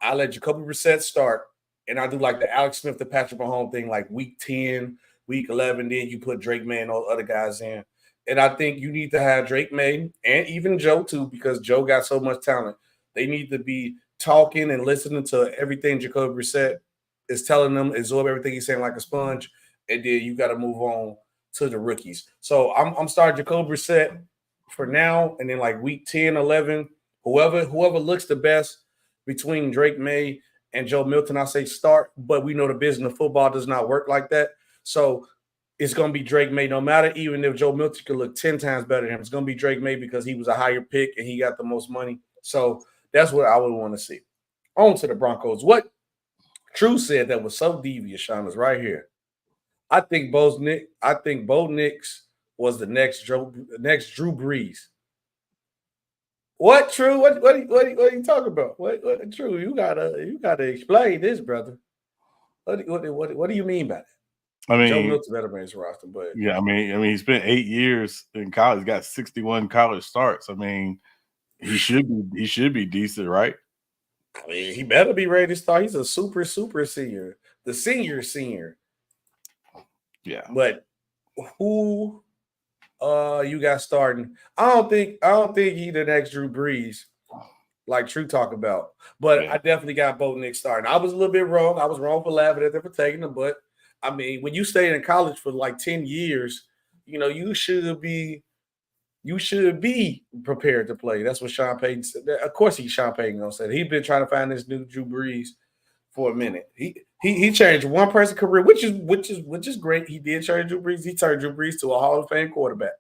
I let Jacoby Brissett start, and I do like the Alex Smith to Patrick Mahomes thing, like week 10, week 11, then you put Drake May and all other guys in. And I think you need to have Drake May and even Joe too, because Joe got so much talent. They need to be talking and listening to everything Jacoby Brissett is telling them, absorb everything he's saying like a sponge, and then you got to move on to the rookies. So I'm starting Jacoby Brissett for now, and then like week 10, 11, whoever looks the best between Drake May and Joe Milton, I say start. But we know the business of football does not work like that. So it's going to be Drake May no matter, even if Joe Milton could look 10 times better than him. It's going to be Drake May because he was a higher pick and he got the most money. So that's what I would want to see. On to the Broncos. What True said that was so devious, Sean, is right here. I think Bo Nix was the next Drew Brees. What, True? What are you talking about? What True? You gotta explain this, brother. What do you mean by that? I mean, Joe Milton's better than his roster, but yeah, I mean, he spent 8 years in college. He's got 61 college starts. I mean, he should be decent, right? I mean, he better be ready to start. He's a super senior, the senior. Yeah, but who you got starting? I don't think he the next Drew Brees, like True talk about. But yeah. I definitely got Bo Nix starting. I was a little bit wrong. I was wrong for laughing at them for taking him, but I mean, when you stay in college for like 10 years, you should be prepared to play. That's what Sean Payton said. Of course, Sean Payton gonna say that. He's been trying to find this new Drew Brees for a minute. He changed one person's career, which is great. He did change Drew Brees. He turned Drew Brees to a Hall of Fame quarterback.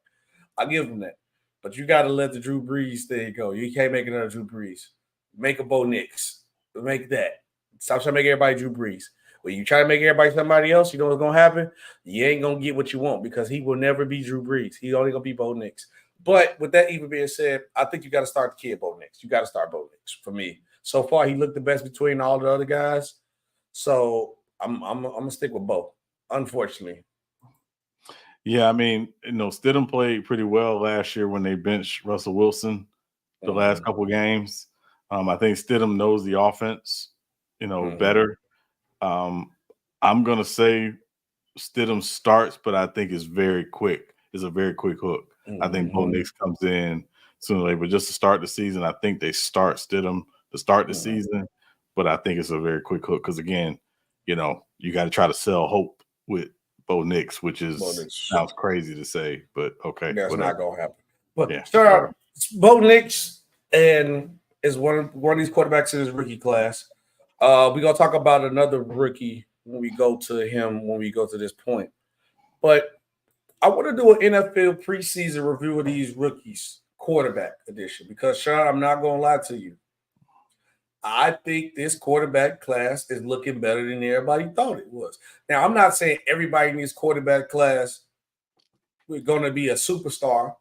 I give him that. But you got to let the Drew Brees thing go. You can't make another Drew Brees. Make a Bo Nix. Make that. Stop trying to make everybody Drew Brees. When you try to make everybody somebody else, you know what's gonna happen? You ain't gonna get what you want because he will never be Drew Brees. He's only gonna be Bo Nix. But with that even being said, I think you got to start the kid Bo Nix. You got to start Bo Nix for me. So far, he looked the best between all the other guys. So I'm gonna stick with Bo, unfortunately. Yeah, I mean, Stidham played pretty well last year when they benched Russell Wilson the last couple of games. I think Stidham knows the offense, better. I'm gonna say Stidham starts, but I think it's very quick. It's a very quick hook. I think Bo Nix comes in sooner or later, but just to start the season, I think they start Stidham to start the season. But I think it's a very quick hook because, again, you got to try to sell hope with Bo Nix, which sounds crazy to say, but okay. That's not going to happen. But yeah, Bo Nix is one of these quarterbacks in his rookie class. We're going to talk about another rookie when we go to this point. But I want to do an NFL preseason review of these rookies, quarterback edition, because, Sean, I'm not going to lie to you. I think this quarterback class is looking better than everybody thought it was. Now, I'm not saying everybody in this quarterback class is going to be a superstar.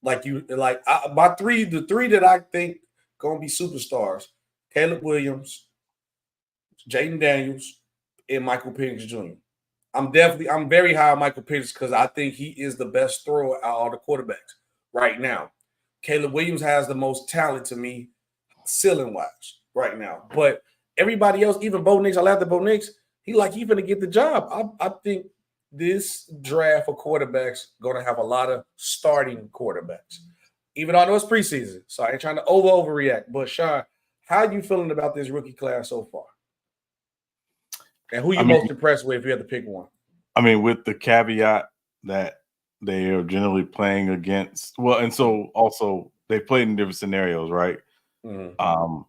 The three that I think going to be superstars: Caleb Williams, Jayden Daniels, and Michael Penix Jr. I'm very high on Michael Penix because I think he is the best thrower out of all the quarterbacks right now. Caleb Williams has the most talent to me, ceiling-wise, right now. But everybody else, even Bo Nix, I laughed at Bo Nix, he's going to get the job. I think this draft of quarterbacks going to have a lot of starting quarterbacks. Even though I know it's preseason, so I ain't trying to overreact. But, Sean, how are you feeling about this rookie class so far? And who you most impressed with if you had to pick one? I mean, with the caveat that they are generally playing against – well, and so also they played in different scenarios, right? Mm-hmm.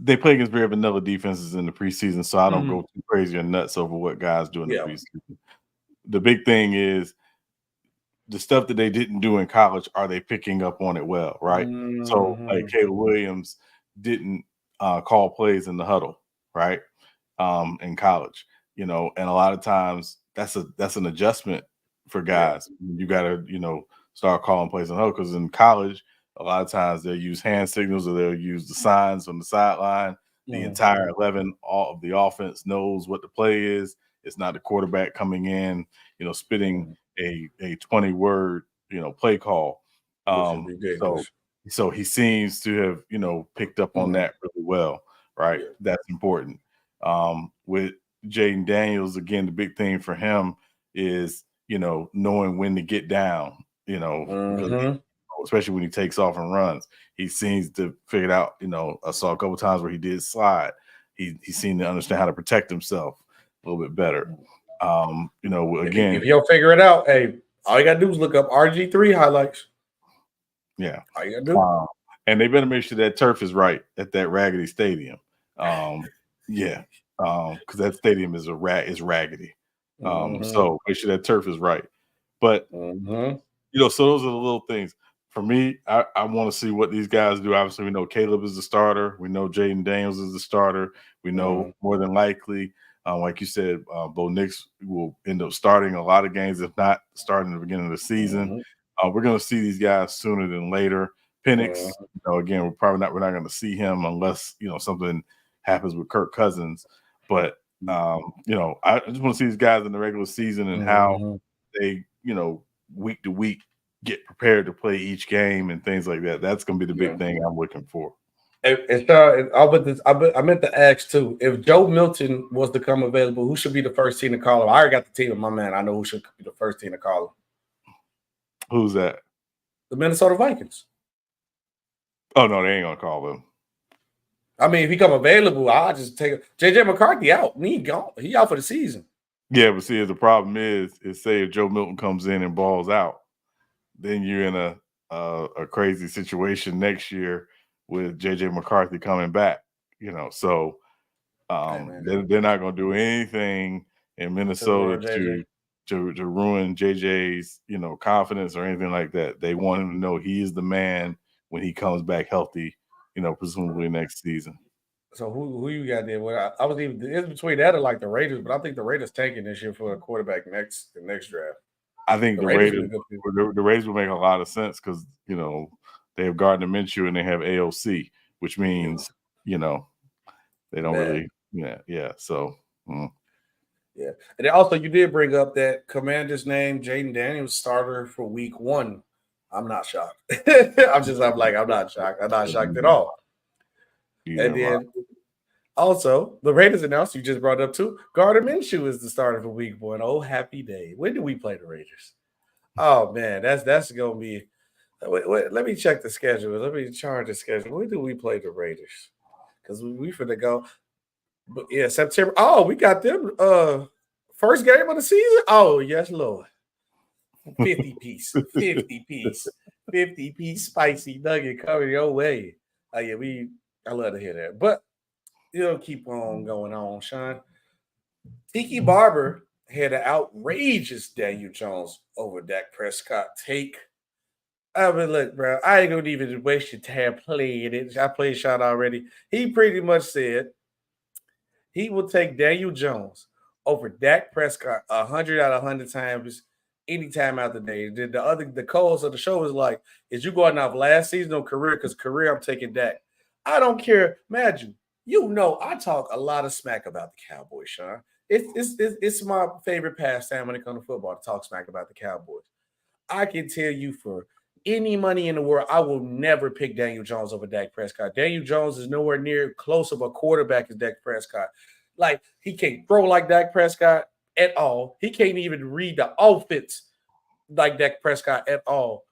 They play against very vanilla defenses in the preseason, so I don't go too crazy or nuts over what guys do in the preseason. The big thing is the stuff that they didn't do in college, are they picking up on it well, right? Mm-hmm. So, like Caleb Williams didn't call plays in the huddle, right? In college, and a lot of times that's an adjustment for guys. Yeah. You got to, start calling plays in the huddle because in college, a lot of times they'll use hand signals or they'll use the signs on the sideline. The entire 11 of the offense knows what the play is. It's not the quarterback coming in, spitting a 20-word, play call. So he seems to have, picked up on that really well, right? Yeah. That's important. With Jayden Daniels, again, the big thing for him is, knowing when to get down, because especially when he takes off and runs. He seems to figure it out. I saw a couple times where he did slide. He seemed to understand how to protect himself a little bit better. Again, if you'll figure it out, hey, all you gotta do is look up RG3 highlights. Yeah, all you gotta do. And they better make sure that turf is right at that raggedy stadium. Because that stadium is raggedy. So make sure that turf is right. But so those are the little things. For me, I want to see what these guys do. Obviously, we know Caleb is the starter. We know Jayden Daniels is the starter. We know more than likely, like you said, Bo Nix will end up starting a lot of games, if not starting at the beginning of the season. We're going to see these guys sooner than later. Penix, again, we're not going to see him unless something happens with Kirk Cousins. But I just want to see these guys in the regular season and how they week to week get prepared to play each game and things like that. That's going to be the big thing I'm looking for. I meant to ask too, if Joe Milton was to come available, who should be the first team to call him? I already got the team of my man. I know who should be the first team to call him. Who's that? The Minnesota Vikings. Oh, no, they ain't going to call him. I mean, if he come available, I'll just take it. JJ McCarthy out. He gone. He out for the season. Yeah, but see, the problem is say if Joe Milton comes in and balls out, then you're in a crazy situation next year with JJ McCarthy coming back. So they're not going to do anything in Minnesota to ruin JJ's confidence or anything like that. They want him to know he is the man when he comes back healthy, presumably next season. So who you got there? Well, I was it's between that or like the Raiders, but I think the Raiders tanking this year for a quarterback the next draft. I think the Raiders will make a lot of sense because they have Gardner Minshew and they have AOC, which means they don't really So yeah, and then also you did bring up that Commander's name, Jayden Daniels, starter for Week 1. I'm not shocked. I'm not shocked. I'm not shocked at all. Yeah, and then also the Raiders announced, you just brought up too, Gardner Minshew is the starter for Week 1. Oh, happy day! When do we play the Raiders? Oh man, that's gonna be. Wait, let me check the schedule. Let me charge the schedule. When do we play the Raiders? Because we finna go. But yeah, September. Oh, we got them. First game of the season. Oh yes, Lord. 50 piece spicy nugget coming your way. Oh yeah, I love to hear that. But it'll keep on going on, Sean. Tiki Barber had an outrageous Daniel Jones over Dak Prescott take. I mean, look, bro, I ain't gonna even waste your time playing it. I played Sean already. He pretty much said he will take Daniel Jones over Dak Prescott 100 out of 100 times, any time out the day. The co-host of the show was like, "Is you going off last season or career? Because career, I'm taking Dak. I don't care. Imagine, I talk a lot of smack about the Cowboys, Sean. It's my favorite pastime when it comes to football to talk smack about the Cowboys. I can tell you for any money in the world, I will never pick Daniel Jones over Dak Prescott. Daniel Jones is nowhere near close of a quarterback as Dak Prescott. Like, he can't throw like Dak Prescott at all. He can't even read the offense like Dak Prescott at all.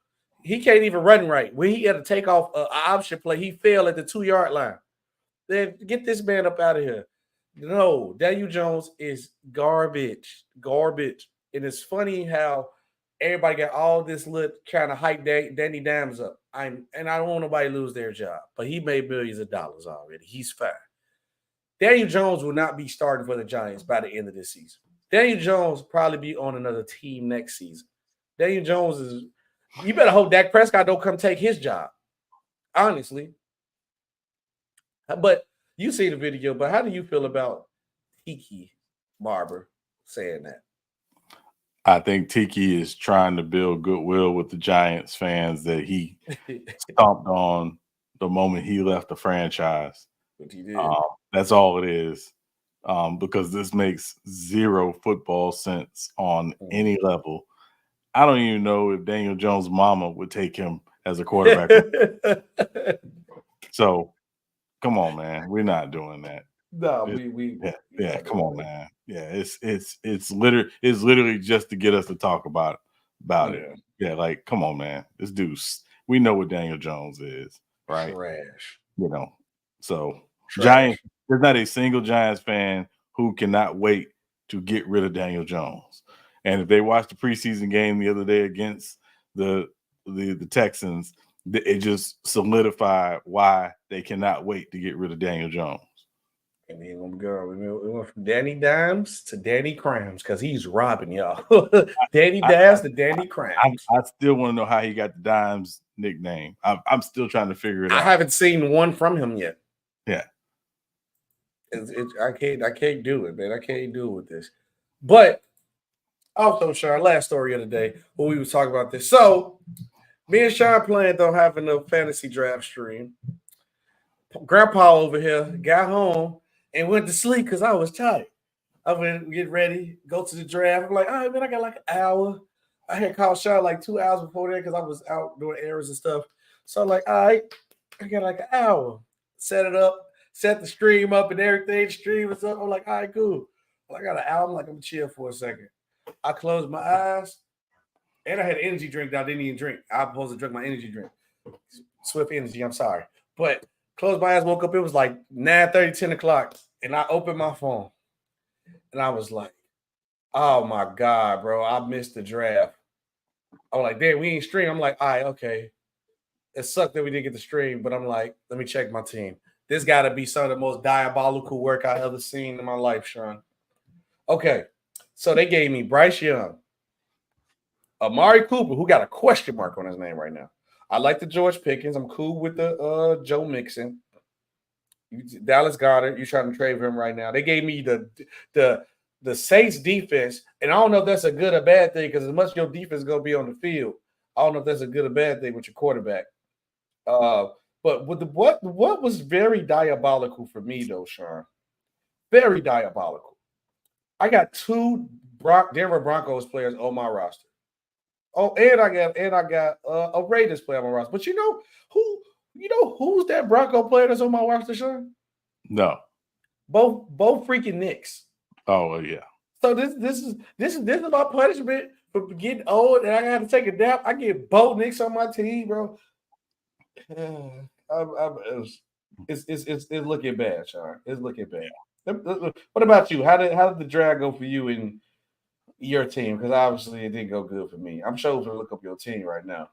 He can't even run right. When he had to take off an option play, he fell at the 2-yard line. Then get this man up out of here. No, Daniel Jones is garbage. Garbage. And it's funny how everybody got all this little kind of hype Danny Dimes up. I don't want nobody to lose their job, but he made millions of dollars already. He's fine. Daniel Jones will not be starting for the Giants by the end of this season. Daniel Jones will probably be on another team next season. Daniel Jones is – you better hope Dak Prescott don't come take his job, honestly. But you see the video, but how do you feel about Tiki Barber saying that? I think Tiki is trying to build goodwill with the Giants fans that he stomped on the moment he left the franchise. But he did. That's all it is, because this makes zero football sense on any level. I don't even know if Daniel Jones' mama would take him as a quarterback. So, come on, man. We're not doing that. No, come on, man. Yeah, it's literally just to get us to talk about it. Yeah, like, come on, man. This dude's, we know what Daniel Jones is, right? Trash. So Giants, there's not a single Giants fan who cannot wait to get rid of Daniel Jones. And if they watched the preseason game the other day against the Texans, it just solidified why they cannot wait to get rid of Daniel Jones. And then we went from Danny Dimes to Danny Crimes because he's robbing y'all. Danny Dimes to Danny Crimes. I still want to know how he got the Dimes nickname. I'm still trying to figure it out. I haven't seen one from him yet. Yeah. I can't do it, man. I can't do it with this. But also, Sean, last story of the day when we was talking about this. So, me and Sean planned on having a fantasy draft stream. Grandpa over here got home and went to sleep because I was tired. I went to get ready, go to the draft. I'm like, all right, man, I got like an hour. I had called Sean like 2 hours before that because I was out doing errands and stuff. So I'm like, all right, I got like an hour. Set it up, set the stream up and everything. The stream is up. I'm like, all right, cool. Well, I got an hour. I'm like, I'm going to chill for a second. I closed my eyes, and I had an energy drink that I didn't even drink. I was supposed to drink my energy drink. Swift Energy, I'm sorry. But Closed my eyes, woke up. It was like 9:30, 10 o'clock. And I opened my phone. And I was like, oh my God, bro. I missed the draft. I was like, damn, we ain't stream. I'm like, all right, okay. It sucked that we didn't get the stream, but I'm like, let me check my team. This got to be some of the most diabolical work I ever seen in my life, Sean. Okay, so they gave me Bryce Young, Amari Cooper, who got a question mark on his name right now. I like the George Pickens. I'm cool with the Joe Mixon. Dallas Goedert, you trying to trade for him right now. They gave me the Saints defense, and I don't know if that's a good or bad thing because as much as your defense is going to be on the field, I don't know if that's a good or bad thing with your quarterback. But with what was very diabolical for me though, Sean, very diabolical. I got two Denver Broncos players on my roster. Oh, and I got a Raiders player on my roster. But you know who's that Bronco player that's on my roster, Sean? No. Both freaking Knicks. Oh yeah. So this is my punishment for getting old and I got to take a nap. I get both Knicks on my team, bro. It's looking bad, Sean. It's looking bad. What about you? How did the draft go for you in your team? Because obviously it didn't go good for me. I'm sure to look up your team right now.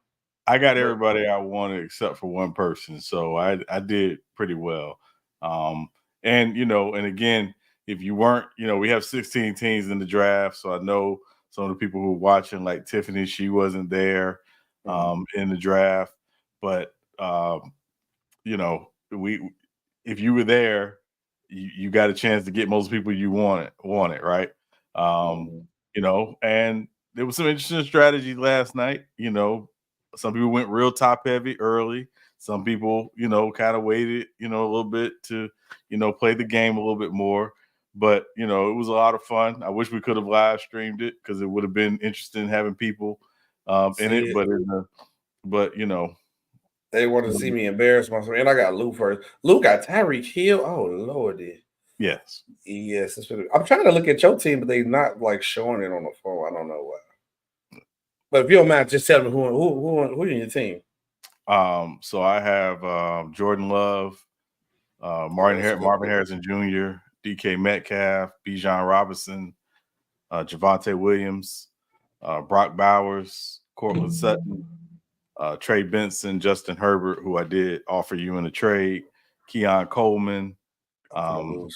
I got everybody I wanted except for one person, so I did pretty well. And again, if you weren't, we have 16 teams in the draft, so I know some of the people who are watching, like Tiffany, she wasn't there in the draft, but if you were there, you got a chance to get most people you wanted, right? And there was some interesting strategy last night. Some people went real top heavy early. Some people, kind of waited, a little bit to, play the game a little bit more. But, it was a lot of fun. I wish we could have live streamed it because it would have been interesting having people in it. But they wanted to see me embarrass myself. And I got Lou first. Lou got Tyreek Hill. Oh, Lord. Yes. I'm trying to look at your team, but they're not like showing it on the phone. I don't know why. But if you don't mind, just tell me who in your team. So I have Jordan Love, Marvin Harrison Jr., DK Metcalf, Bijan Robinson, Javonte Williams, Brock Bowers, Cortland Sutton, Trey Benson, Justin Herbert, who I did offer you in a trade, Keon Coleman. I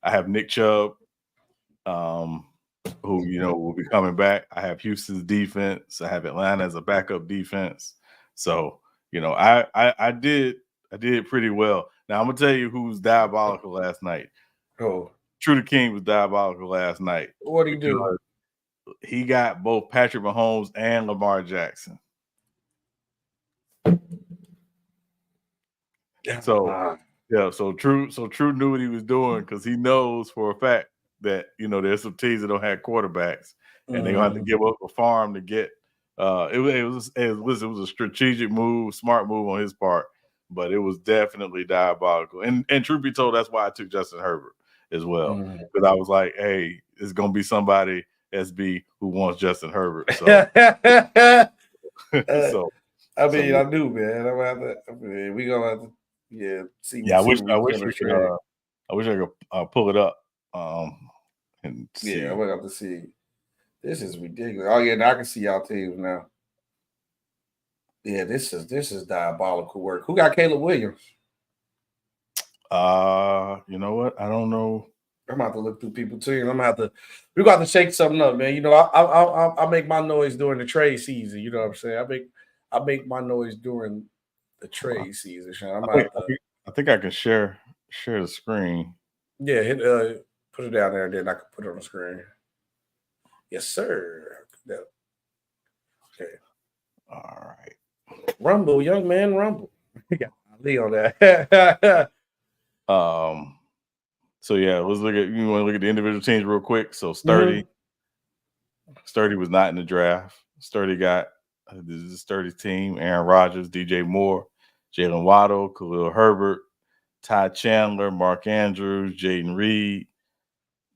have Nick Chubb, who will be coming back. I have Houston's defense. I have Atlanta as a backup defense. So I did pretty well. Now I'm gonna tell you who's diabolical last night. Oh, True the King was diabolical last night. What did he do? He got both Patrick Mahomes and Lamar Jackson. So True knew what he was doing because he knows for a fact that there's some teams that don't have quarterbacks and they're gonna have to give up a farm to get. It was a strategic move, smart move on his part, but it was definitely diabolical. And truth be told, that's why I took Justin Herbert as well, because I was like, hey, it's gonna be somebody SB who wants Justin Herbert. So, I knew, man. We gonna have to, see. Yeah, I wish I could pull it up. And see. Yeah, we'll have to see. This is ridiculous. Oh yeah, now I can see y'all teams now. Yeah, this is diabolical work. Who got Caleb Williams? You know what? I don't know. I'm about to look through people too, and we got to shake something up, man. I make my noise during the trade season. You know what I'm saying? I make my noise during the trade season. Sean. I think I can share the screen. Yeah, put it down there, and then I can put it on the screen. Yes, sir. Okay. All right. Rumble, young man, rumble. Got Ali on that. So yeah, let's look at. You want to look at the individual teams real quick. So Sturdy was not in the draft. Sturdy got this is Sturdy's team: Aaron Rodgers, DJ Moore, Jalen Waddle, Khalil Herbert, Ty Chandler, Mark Andrews, Jaden Reed,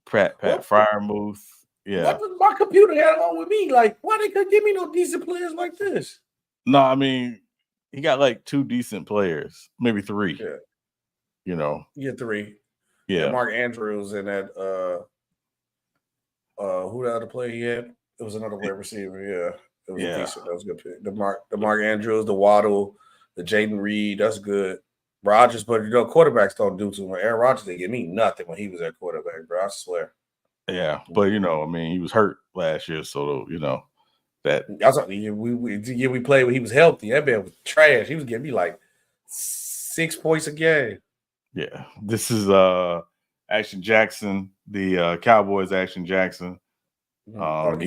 Pat Freiermuth. Yeah. What does my computer have on with me? Like, why they couldn't give me no decent players like this? No, I mean, he got like 2 decent players, maybe 3. Yeah. You know. Yeah, 3. Yeah. Mark Andrews and that who the other player he had? It was another wide receiver. Yeah. It was a decent. That was a good pick. The Mark Andrews, the Waddle, the Jayden Reed. That's good. Rodgers, but quarterbacks don't do too much. Aaron Rodgers didn't give me nothing when he was at quarterback, bro. I swear. Yeah, but I mean, he was hurt last year, so that. That's what we played when he was healthy. That man was trash. He was giving me like 6 points a game. Yeah, this is Action Jackson, the Cowboys. Action Jackson. He got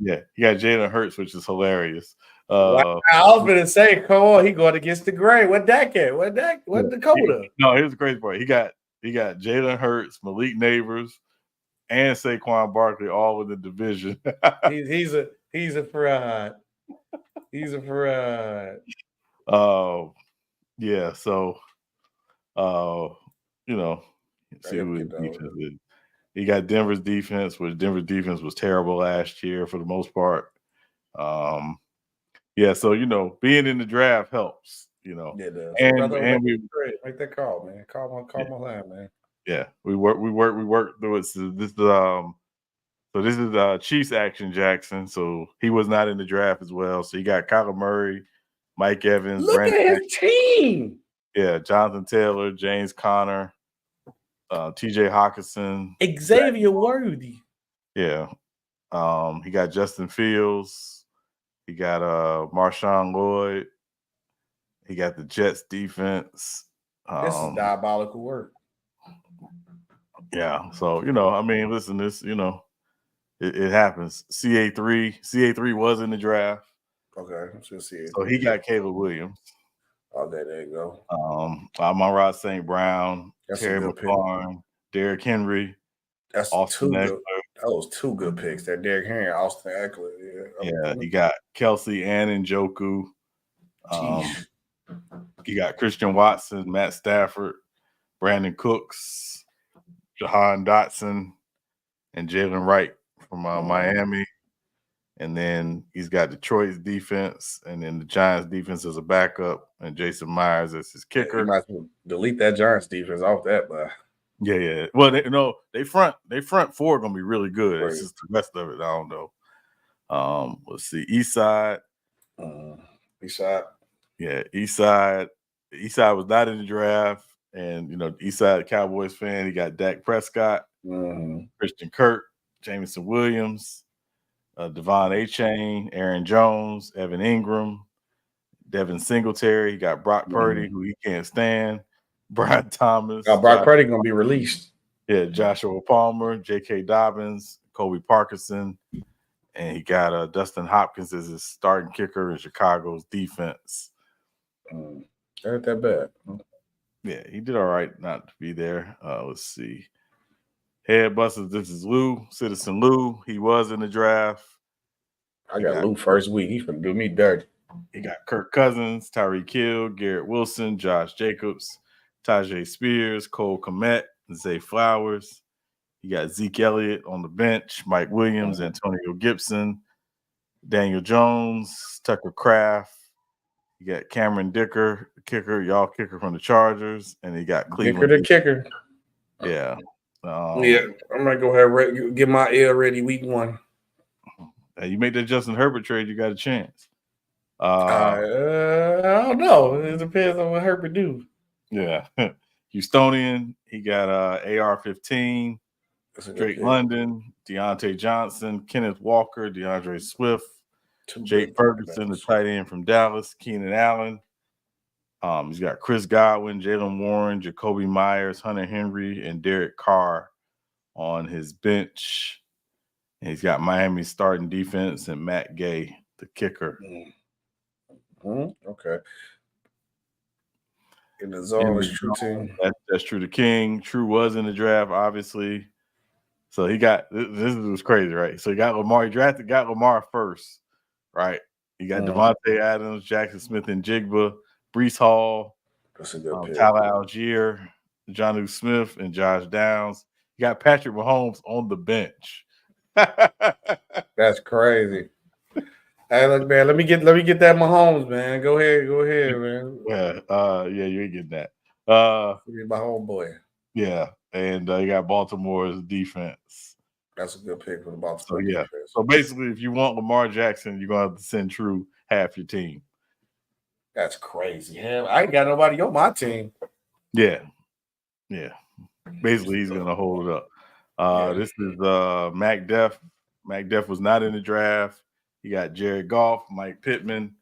Jalen Hurts, which is hilarious. Wow, I was gonna say, come on, he going against the grain. What Dak at? What Dakota? No, here's the crazy part. He got Jalen Hurts, Malik Neighbors, and Saquon Barkley all in the division. he's a fraud. He's a fraud. Yeah. So, see what his defense is. He got Denver's defense, which Denver's defense was terrible last year for the most part. Yeah, so being in the draft helps. Yeah, it does. And we make that call, man. Call my line, man. Yeah, we work through it. So this is Chiefs Action Jackson. So he was not in the draft as well. So you got Kyler Murray, Mike Evans, look at his team. Yeah, Jonathan Taylor, James Conner, T.J. Hawkinson, Xavier Worthy. Yeah, he got Justin Fields. He got Marshawn Lloyd. He got the Jets defense. This is diabolical work. Yeah, so I mean, listen, this it happens. CA3 was in the draft. Okay, I'm sure CA3. So he got Caleb Williams. Okay, there you go. Amon-Ra St. Brown, Terry McLaurin, Derrick Henry. That's Austin Eckler. That was 2 good picks. That Derrick Henry and Austin Eckler. Yeah, he got Kelsey and Njoku. He got Christian Watson, Matt Stafford, Brandon Cooks, Jahan Dotson, and Jalen Wright from Miami. And then he's got Detroit's defense, and then the Giants' defense as a backup, and Jason Myers as his kicker. You might as well delete that Giants defense off that, but yeah. Well, they front 4 gonna be really good. Right. It's just the rest of it, I don't know. Let's see, East Side. Yeah, East Side. East Side was not in the draft, and East Side Cowboys fan. He got Dak Prescott, Christian Kirk, Jameson Williams, Devon Achane, Aaron Jones, Evan Ingram, Devin Singletary. He got Brock Purdy, who he can't stand. Brian Thomas. Brock Purdy gonna be released. Yeah, Joshua Palmer, J.K. Dobbins, Kobe Parkinson, and he got Dustin Hopkins as his starting kicker in Chicago's defense. Ain't that bad. Yeah, he did all right not to be there. Let's see. Head busters, this is Lou, Citizen Lou. He was in the draft. I got Lou first week. He's gonna do me dirty. He got Kirk Cousins, Tyreek Hill, Garrett Wilson, Josh Jacobs, Tajay Spears, Cole Kmet, Zay Flowers. He got Zeke Elliott on the bench, Mike Williams, Antonio Gibson, Daniel Jones, Tucker Kraft. You got Cameron Dicker, the kicker from the Chargers, and he got Cleveland. Dicker the kicker. Yeah. I'm gonna go ahead get my L ready week 1. You make that Justin Herbert trade, you got a chance. I don't know. It depends on what Herbert do. Yeah. Houstonian, he got AR-15, Drake London, Deontay Johnson, Kenneth Walker, DeAndre Swift, Jake Ferguson, the tight end from Dallas, Keenan Allen. He's got Chris Godwin, Jalen Warren, Jacoby Myers, Hunter Henry, and Derek Carr on his bench. And he's got Miami's starting defense and Matt Gay, the kicker. Okay. In the zone is True team. That's True the King. True was in the draft, obviously. So he got this was crazy, right? So he got Lamar. He got Lamar first, right? He got Devontae Adams, Jackson Smith and Jigba, Breece Hall, that's a good pick. Tyler Algier, Jonnu Smith, and Josh Downs. You got Patrick Mahomes on the bench. That's crazy. Hey, look, man. Let me get that Mahomes, man. Go ahead, man. Yeah, you ain't getting that. My homeboy. Yeah, and you got Baltimore's defense. That's a good pick for the So Baltimore yeah, defense. so basically, if you want Lamar Jackson, you're gonna have to send True half your team. That's crazy. Hell, I ain't got nobody on my team. Yeah. Basically, he's gonna hold it up. This is Mac Def. Mac Def was not in the draft. You got Jared Goff, Mike Pittman,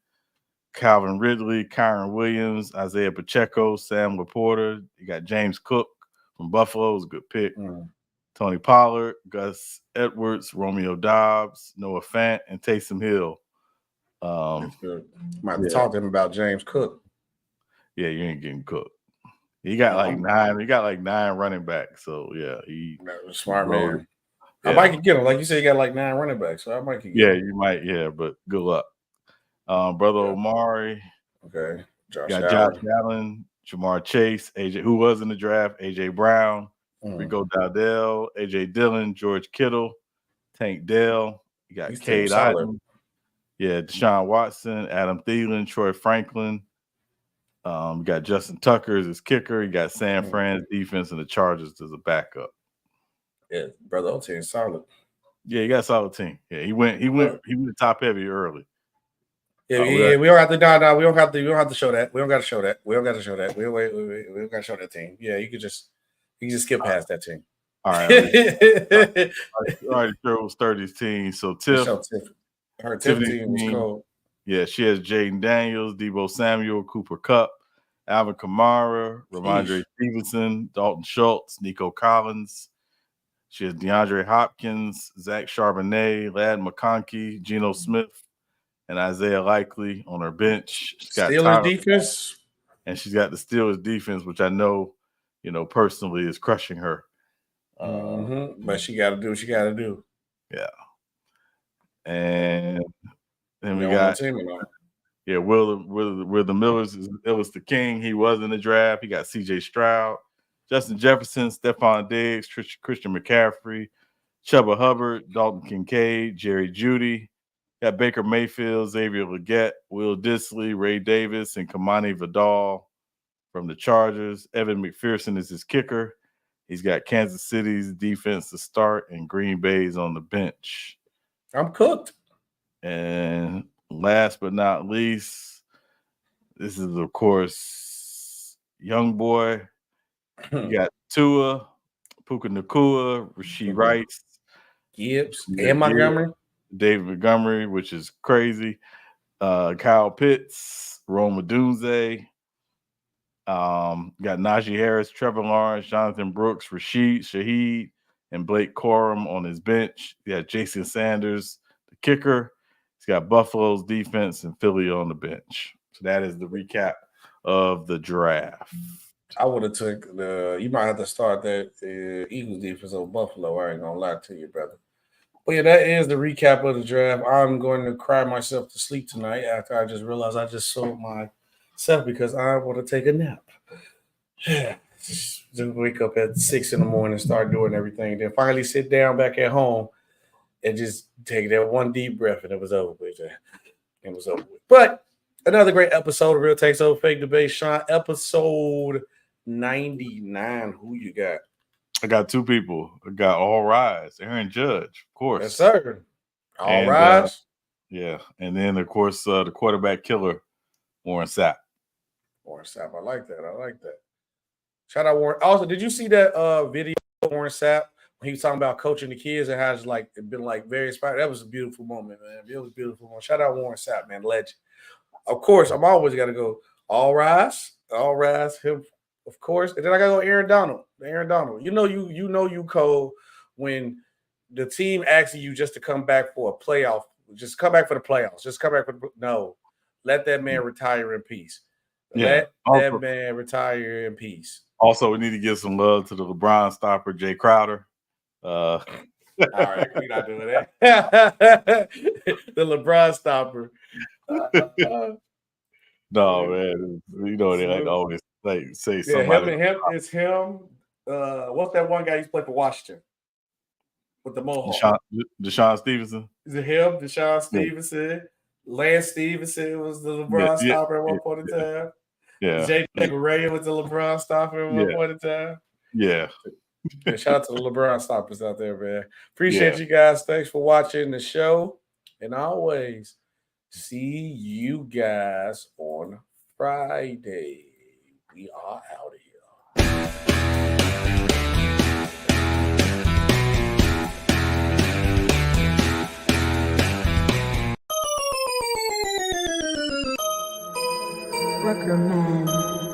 Calvin Ridley, Kyron Williams, Isaiah Pacheco, Sam Laporta. You got James Cook from Buffalo, was a good pick. Tony Pollard, Gus Edwards, Romeo Dobbs, Noah Fant, and Taysom Hill. I'm about to talk to him about James Cook. Yeah, you ain't getting Cook. He got like 9. He got like 9 running backs. So yeah, smart man. Yeah. I might get him. Like you said, he got like 9 running backs. So I might get him. You might. Yeah, but good luck. Brother Omari. Okay. Josh Allen, Jamar Chase, AJ, who was in the draft, AJ Brown, Rico Dowdell, AJ Dillon, George Kittle, Tank Dell. You got Cade Otton. Yeah, Deshaun Watson, Adam Thielen, Troy Franklin. You got Justin Tucker as his kicker. You got San Fran's defense and the Chargers as a backup. Yeah, brother, old team solid. Yeah, you got a solid team. Yeah, he went top heavy early. Yeah, we don't have to. No, we don't have to. We don't have to show that. We don't got to show that. We don't got to show that. We don't got to show that team. Yeah, you can just skip past that team. All right. Already chose 30's team. So her team was cold. Yeah, she has Jayden Daniels, Debo Samuel, Cooper Kupp, Alvin Kamara, Ramondre Stevenson, Dalton Schultz, Nico Collins. She has DeAndre Hopkins, Zach Charbonnet, Ladd McConkey, Geno Smith, and Isaiah Likely on her bench. She's got Steelers defense. And she's got the Steelers defense, which I know, personally is crushing her. But she got to do what she got to do. Yeah. And then we got Will the Millers is the king. He was in the draft. He got CJ Stroud, Justin Jefferson, Stephon Diggs, Christian McCaffrey, Chuba Hubbard, Dalton Kincaid, Jerry Jeudy. Got Baker Mayfield, Xavier Legette, Will Dissly, Ray Davis, and Kamani Vidal from the Chargers. Evan McPherson is his kicker. He's got Kansas City's defense to start and Green Bay's on the bench. I'm cooked. And last but not least, this is, of course, young boy. You got Tua, Puka Nacua, Rasheed Rice, Gibbs, and Montgomery. David Montgomery, which is crazy. Kyle Pitts, Rome Odunze. Got Najee Harris, Trevor Lawrence, Jonathan Brooks, Rashid Shaheed, and Blake Corum on his bench. You got Jason Sanders, the kicker. He's got Buffalo's defense and Philly on the bench. So that is the recap of the draft. I would have took you might have to start that Eagles defense over Buffalo. I ain't gonna lie to you, brother. But yeah, that is the recap of the draft. I'm going to cry myself to sleep tonight after I just realized I just sold myself because I want to take a nap. Just wake up at 6 in the morning, start doing everything, then finally sit down back at home and just take that one deep breath, and it was over with. It was over with. But another great episode of Real Takes Over Fake Debate, Sean. Episode 99. Who you got? I got 2 people. I got All Rise, Aaron Judge, of course. Yes, sir. All Rise. Yeah. And then, of course, the quarterback killer, Warren Sapp. Warren Sapp. I like that. Shout out Warren. Also, did you see that video of Warren Sapp when he was talking about coaching the kids and how it's like been like very inspiring? That was a beautiful moment, man. It was a beautiful moment. Shout out Warren Sapp, man. Legend. Of course, I'm always got to go All Rise. All Rise. Him. Of course, and then I gotta go Aaron Donald. You know you cold when the team asks you just to come back for a playoff. Just come back for the playoffs. Just come back for no. Let that man retire in peace. Let that man retire in peace. Also, we need to give some love to the LeBron stopper, Jay Crowder. All right, we're not doing that. The LeBron stopper. No, man. You know they like to always say somebody. Him. It's him. What's that one guy who's played for Washington with the mohawk? Deshaun Stevenson. Is it him? Deshaun Stevenson, Lance Stevenson was the LeBron stopper at one point in time. Yeah. Jayden Daniels was the LeBron stopper at one point in time. Yeah. Shout out to the LeBron stoppers out there, man. Appreciate you guys. Thanks for watching the show. And always see you guys on Friday. We are out of here. Rucker Man.